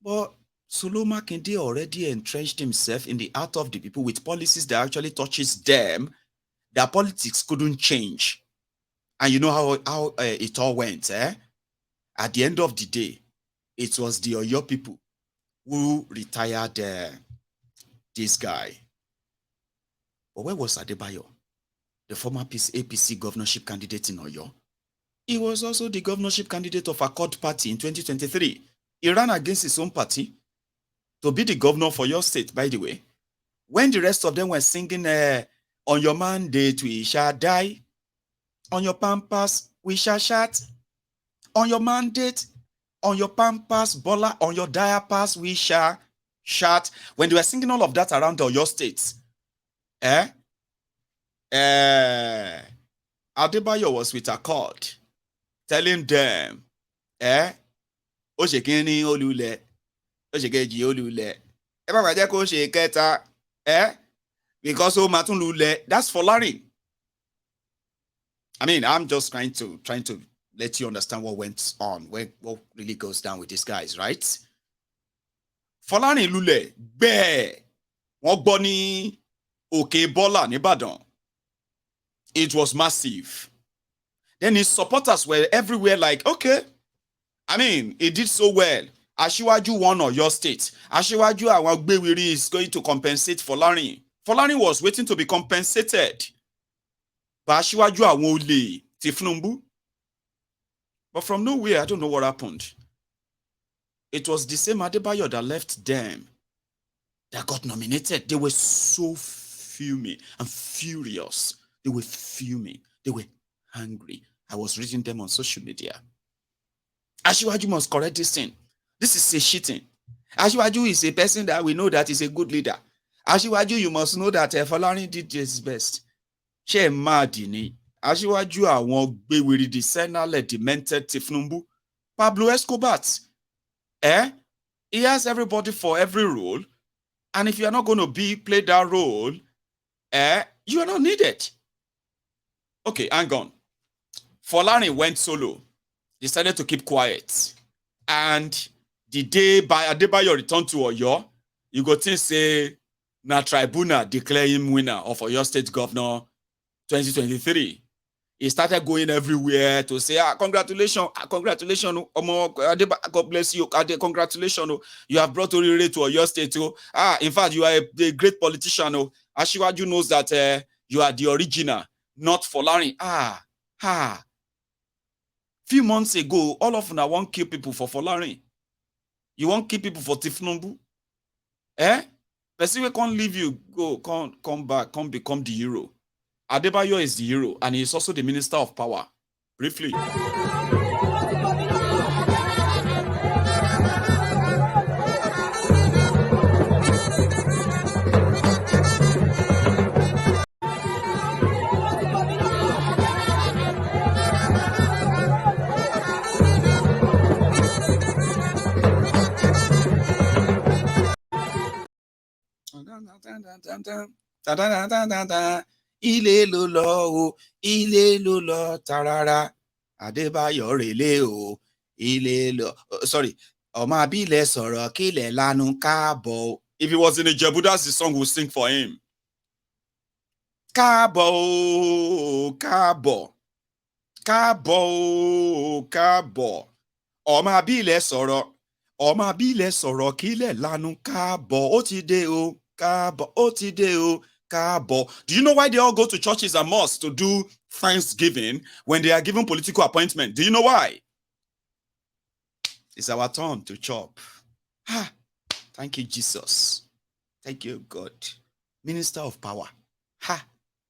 But Solo Makinde already entrenched himself in the heart of the people with policies that actually touches them. Their politics couldn't change. And you know how it all went. At the end of the day, it was the Oyo people who retired this guy. But where was Adebayo, the former APC governorship candidate in Oyo? He was also the governorship candidate of Accord Party in 2023. He ran against his own party to be the governor for your state, by the way. When the rest of them were singing, on your mandate we shall die, on your pampas we shall shout, on your mandate, on your pampas, Bola, on your diapers we shall shout. When they were singing all of that around your states, Adebayo was with Accord, telling them, Oshekini olule, Oshekeji olule, Ebabajeko sheketa, because o matun lule, that's for learning. I mean, I'm just trying to let you understand what went on, what really goes down with these guys, right? Folarin lule, be, wọ́n gbọ́ ní Òkè Bọ́là nìbàdàn. It was massive. Then his supporters were everywhere like, okay, I mean, he did so well. Asiwaju won Oyo State. Asiwaju Awagbewiri is going to compensate Folarin. Folarin was waiting to be compensated. But Asiwaju Awole Tifnumbu. But from nowhere, I don't know what happened. It was the same Adebayo that left them that got nominated. They were so fuming and furious. They were fuming. They were angry. I was reading them on social media. Asiwaju must correct this thing. This is a shitting. Asiwaju is a person that we know that is a good leader. Asiwaju, you must know that Folarin did his best. She mad ni. Asiwaju àwọn gbéwìrì the senile demented Tifnumbu. Pablo Escobar. He has everybody for every role. And if you are not going to play that role, you are not needed. Okay, hang on. Folarin went solo. Decided to keep quiet. And the day Adebayo returned to Oyo, you go to say, na tribunal declare him winner of Oyo State Governor 2023. He started going everywhere to say, congratulations, congratulations, God bless you, congratulations, you have brought Orire to Oyo State. In fact, you are a great politician. Asiwaju knows that you are the original, not Folarin. Few months ago, all of them won't kill people for Folarin. You won't kill people for Tifnumbu. Person we can't leave you, go, come back, come become the hero. Adebayo is the hero, and he is also the Minister of Power. Briefly. Ilé ló lọ o, ilé ló lọ tarara. Adébáyọ̀ rèlé o, ilé lọ. Sorry, ọmọ abílẹ̀ sọ̀rọ̀ kílẹ̀ lanu káàbọ̀. If he was in Ijebu, that's the song we'll sing for him. Káàbọ̀ o, káàbọ̀. Káàbọ̀ o, káàbọ̀. Ọmọ abílẹ̀ sọ̀rọ̀ kílẹ̀ lanu káàbọ̀. Ó ti dé o, káàbọ̀. Ó ti dé o. Do you know why they all go to churches and mosques to do thanksgiving when they are given political appointment? Do you know why? It's our turn to chop. Thank you, Jesus. Thank you, God. Minister of Power.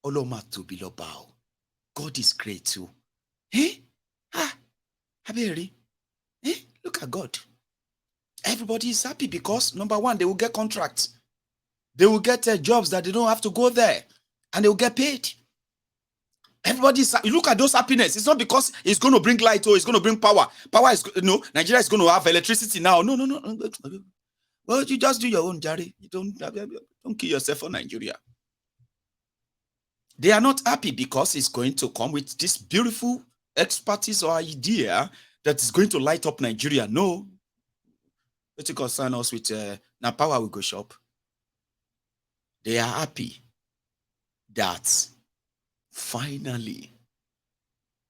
Oloma to Bilobao. God is great too. Aberi, look at God. Everybody is happy because, number one, they will get contracts. They will get jobs that they don't have to go there. And they will get paid. Everybody's, you look at those happiness. It's not because it's going to bring light or it's going to bring power. Power is, Nigeria is going to have electricity now. No. Well, you just do your own, Jerry. You don't kill yourself for Nigeria. They are not happy because it's going to come with this beautiful expertise or idea that is going to light up Nigeria. No. Let's concern us with now power will go shop. They are happy that finally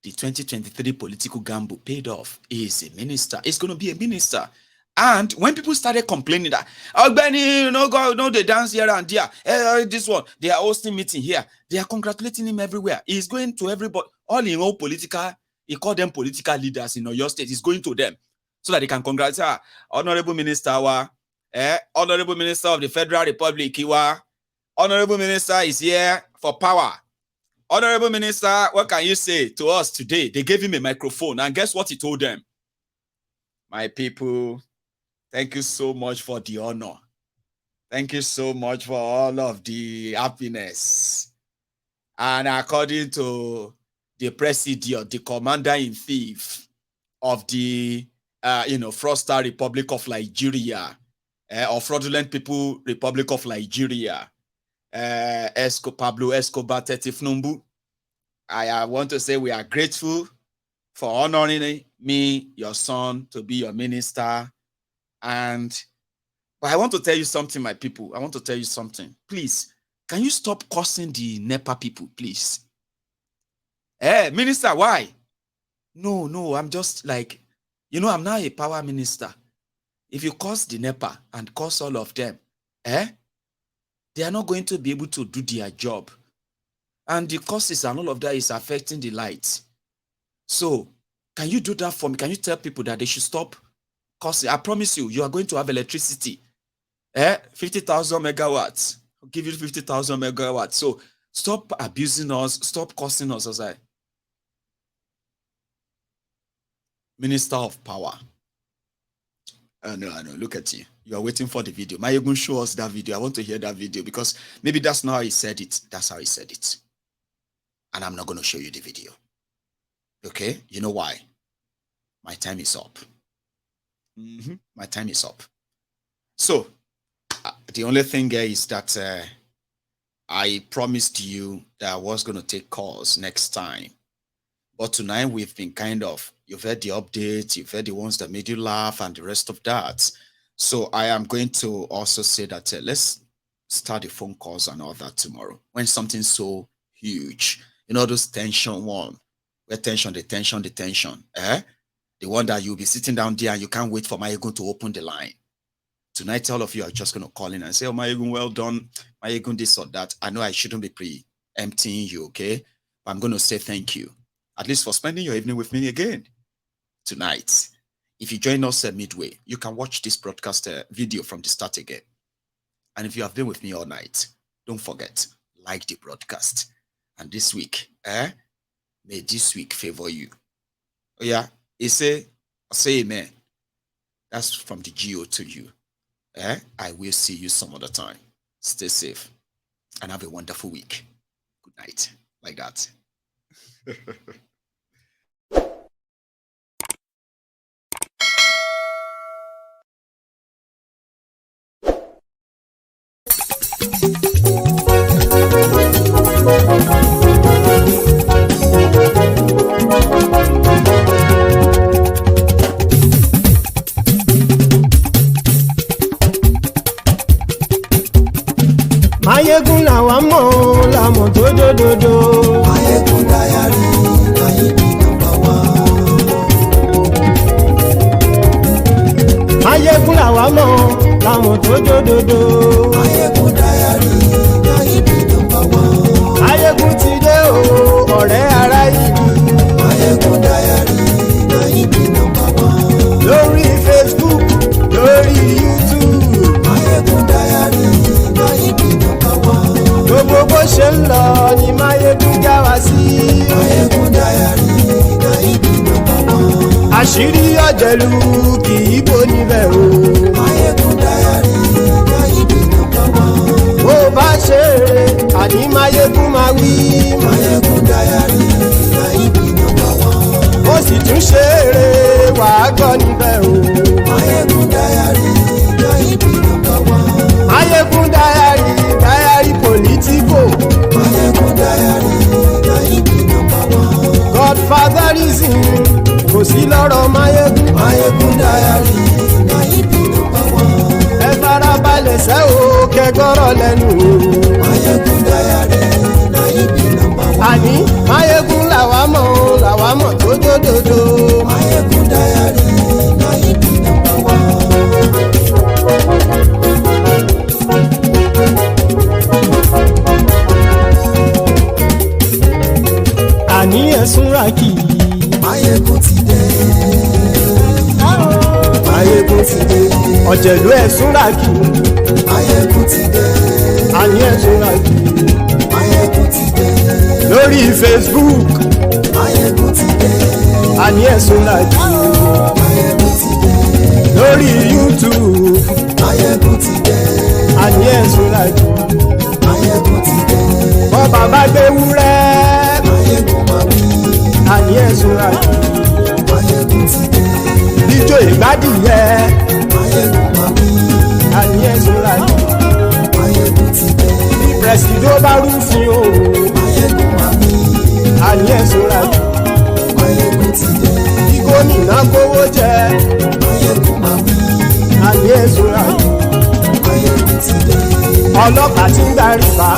the 2023 political gamble paid off. He is a minister. He's going to be a minister. And when people started complaining that, oh, Benny, they dance here and there. This one, they are hosting meeting here. They are congratulating him everywhere. He's going to everybody, all in all political, he called them political leaders in your state. He's going to them so that they can congratulate Honorable Minister, Honorable Minister of the Federal Republic, Honorable Minister is here for power. Honorable Minister, what can you say to us today? They gave him a microphone, and guess what he told them? My people, thank you so much for the honor. Thank you so much for all of the happiness. And according to the president, the commander-in-chief of the fraudster Republic of Nigeria, or fraudulent people Republic of Nigeria, Pablo Escobar Tetifnumbu, I want to say we are grateful for honoring me, your son, to be your minister. But I want to tell you something, my people. I want to tell you something. Please, can you stop cursing the NEPA people, please? Minister, why? No, I'm just like, I'm now a power minister. If you curse the NEPA and curse all of them, they are not going to be able to do their job. And the curses and all of that is affecting the lights. So, can you do that for me? Can you tell people that they should stop cursing? I promise you, you are going to have electricity. 50,000 megawatts. I'll give you 50,000 megawatts. So, stop abusing us. Stop cursing us as I. Minister of Power. No, look at you. You are waiting for the video. Mayegun, show us that video. I want to hear that video because maybe that's not how he said it. That's how he said it. And I'm not going to show you the video. Okay? You know why? My time is up. My time is up. So, the only thing here is that I promised you that I was going to take calls next time. But tonight we've been you've heard the updates, you've heard the ones that made you laugh and the rest of that. So I am going to also say that let's start the phone calls and all that tomorrow. When something's so huge, those tension one, where tension. The one that you'll be sitting down there and you can't wait for Mayegun to open the line. Tonight, all of you are just going to call in and say, oh, Mayegun, well done. Mayegun, this or that. I know I shouldn't be pre-emptying you, okay? But I'm going to say thank you, at least for spending your evening with me again tonight. If you join us midway, you can watch this broadcast video from the start again. And if you have been with me all night, don't forget, like the broadcast. And this week, may this week favor you. Oh yeah, say amen. That's from the GO to you. I will see you some other time. Stay safe and have a wonderful week. Good night. Like that. Mayegun làwa mọ̀ làmọ̀ tó dòdòdò. Mayegun Diary, Mayegun number one. Mayegun làwa mọ̀ làmọ̀ tó dòdòdò. Mayegun Diary, Mayegun number one. Mayegun ti dé o, ọ̀rẹ́ ará ìlú. Mayegun Diary, Mayegun number one. Lórí Facebook, lórí YouTube. Mayegun Diary, Mayegun number one. Gbogbo bó ṣe ń lọ ni Mayegun já wa sí. Mayegun Diary, Mayegun number one. àṣírí ọ̀jẹ̀lú kì í bò níbẹ̀ o. Máyégún Diary Náíbì number one. bó bá ṣe eré àní Máyégún máa wí. Máyégún Diary Náíbì number one. ó sì tún ṣe eré wàá gbọ́ níbẹ̀ o. Máyégún Diary Náíbì number one. Máyégún Diary politico. Máyégún Diary Náíbì number one. Godfatherism kò sí lọ́rọ̀ Máyégún. Máyégún Diary Náíbì number one. ẹ farabalẹ̀ sẹ́ o kẹgọ́rọ̀ lẹ́nu o. Máyégún Diary Náíbì number one. àní Máyégún làwa mọ̀ tó dódòdó. Máyégún Diary Náíbì number one. àní ẹ̀sùn ràkì. Máyégún ti dé. Máyégún ti dé. ọ̀jẹ̀lú ẹ̀sùn ràkì. Máyégún ti dé. àní ẹ̀sùn ràkì. Máyégún ti dé. lórí Facebook. Máyégún ti dé. àní ẹ̀sùn ràkì. Máyégún ti dé. lórí YouTube. Máyégún ti dé. àní ẹ̀sùn ràkì. Máyégún ti dé. bọ́ bàbá gbé wúrẹ́. Máyégún máa wí. àní ẹ̀sùn ràkì. Máyégún ti dé. ijó ìgbádìyẹ. Máyégún máa wí. àní ẹ̀sùn ràkì. Máyégún ti dé. bí pẹ̀sìdó bá rúfin o. Máyégún máa wí. àní ẹ̀sùn ràkì. Máyégún ti dé. bí gómìnà kówó jẹ. Máyégún máa wí. àní ẹ̀sùn ràkì. Máyégún ti dé. ọlọ́pàá tí ń gba rìbá.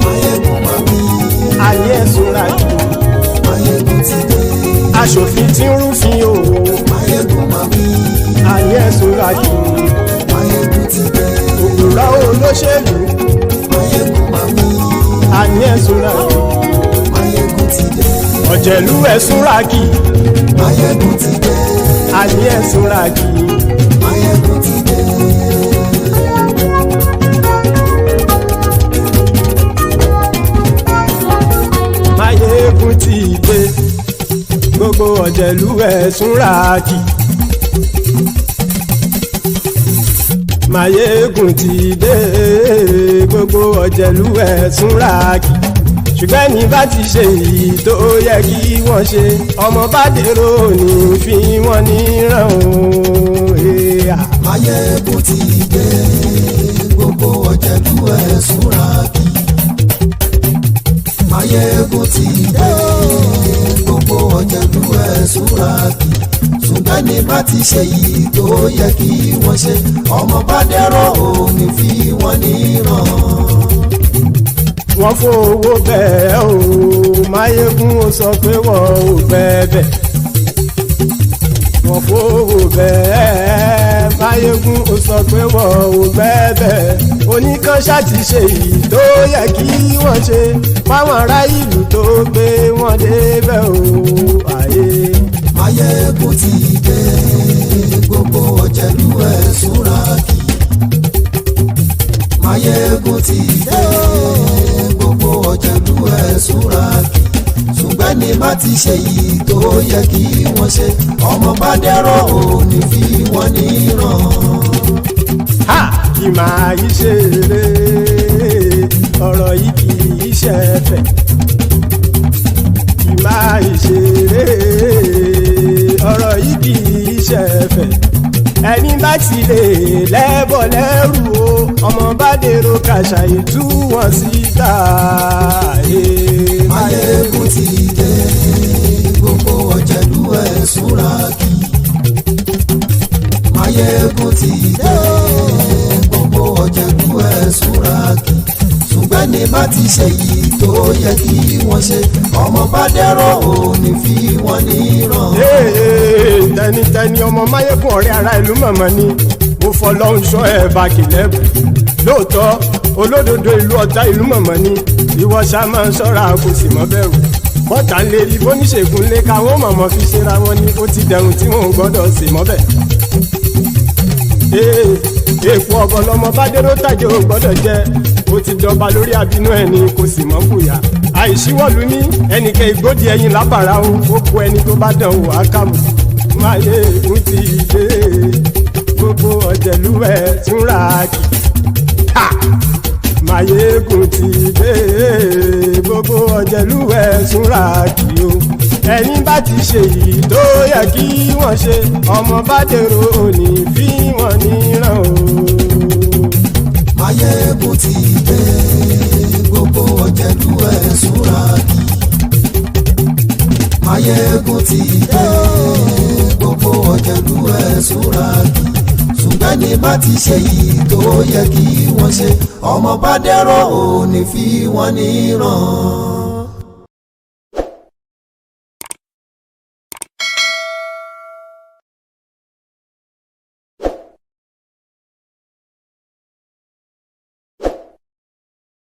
Máyégún máa wí. àní ẹ̀sùn ràkì. Máyégún ti dé. aṣòfin tí ń rúfin o. Máyégún máa wí. àní ẹ̀sùn ràkì. Máyégún ti dé. òpùrọ́ olóṣèlú. Máyégún máa wí. àní ẹ̀sùn ràkì. Máyégún ti dé. ọ̀jẹ̀lú ẹ̀sùn ràkì. Máyégún ti dé. àní ẹ̀sùn ràkì. Máyégún ti dé. Máyégún ti dé. gbogbo ọ̀jẹ̀lú ẹ̀sùn ràkì. Máyégún ti dé. gbogbo ọ̀jẹ̀lú ẹ̀sùn ràkì. ṣùgbọ́n ní bá ti ṣe èyí tó yẹ kí wọ́n ṣe ọmọ bá dèrò ní fi wọ́n níran o. Máyégún ti dé. Gbogbo ọ̀jẹ̀lú ẹ̀sùn ràkì. Máyégún ti dé. Gbogbo ọ̀jẹ̀lú ẹ̀sùn ràkì. ṣùgbọ́n ní bá ti ṣe yìí tó yẹ kí wọ́n ṣe ọmọ bá dẹ́rọ̀ òní fi wọ́n níran. wọ́n fowó bẹ́ẹ̀ o Máyégún ó sọ pé wọ́n ò bẹ́ẹ̀ wọ́n fowó bẹ́ẹ̀ Máyégún ó sọ pé wọ́n ò bẹ́ẹ̀ oníkanṣá ti ṣe èyí tó yẹ kí wọ́n ṣe fáwọn ará ìlú tó gbé wọn débẹ̀ o àyè. Máyégún ti dé gbogbo ọ̀jẹ̀lú ẹ̀sùn ràkì. Máyégún ti dé gbogbo ọ̀jẹ̀lú ẹ̀sùn ràkì. ṣùgbọ́n ní bá ti ṣe yìí tó yẹ kí wọ́n ṣe ọmọ bá dẹ́rọ̀ òní fi wọ́n níran. ha kì máa yí ṣe eré ọ̀rọ̀ yìí kì í ṣe ẹ̀fẹ̀ kì máa yí ṣe eré ọ̀rọ̀ yìí kì í ṣe ẹ̀fẹ̀ ẹni bá ti lè lẹ́bọ̀ lẹ́rù o ọmọ bá dèrò kàṣàyè tú wọn síta. Máyégún ti dé gbogbo ọ̀jẹ̀lú ẹ̀sùn ràkì. Máyégún ti dé gbogbo ọ̀jẹ̀lú ẹ̀sùn ràkì. ṣùgbọ́n ní bá ti ṣe yìí tó yẹ kí wọ́n ṣe ọmọ bá dẹ́rọ̀ òní fi wọ́n níran. tẹnitẹni ọmọ Máyégún ọ̀rẹ́ ara ìlú mọ̀mọ́ ni mo fọlọ́hún sọ ẹ̀ bá kìlẹ́bù lóòótọ́ olódodo ìlú ọ̀tá ìlú mọ̀mọ́ ni ìwọ ṣá máa ń ṣọ́ra kò sì mọ́ bẹ̀rù bọ́tà ń lè rí bóníṣègùn lé káwọn mọ̀mọ́ fi ṣera wọn ni ó ti dẹrùn tí wọn ò gbọ́dọ̀ sì mọ́ bẹ̀. èèpo ọ̀bọ lọmọ bá dérò tàjẹ́ ò gbọ́dọ̀ jẹ́ ó ti jọba lórí àbínú ẹni kò sì mọ́ fòyà àìsíwọ́lu ní ẹnìkẹ́ ìgbódì ẹyin lábàrá ó kó ẹni tó bá dán wò á kàmù Máyégún ti dé gbogbo ọ̀jẹ̀lú ẹ̀ túnra kì. Máyégún ti dé gbogbo ọ̀jẹ̀lú ẹ̀ túnra kì o. Ẹni bá ti ṣe yìí tó yẹ kí wọ́n ṣe ọmọ bá dèrò òní fi wọ́n níran o. Máyégún ti dé gbogbo ọ̀jẹ̀lú ẹ̀ túnra kì. Máyégún ti dé gbogbo ọ̀jẹ̀lú ẹ̀ túnra kì. Ṣùgbọ́n ní bá ti ṣe yìí tó yẹ kí wọ́n ṣe ọmọ bá dẹ̀rọ̀ òní fi wọ́n níran.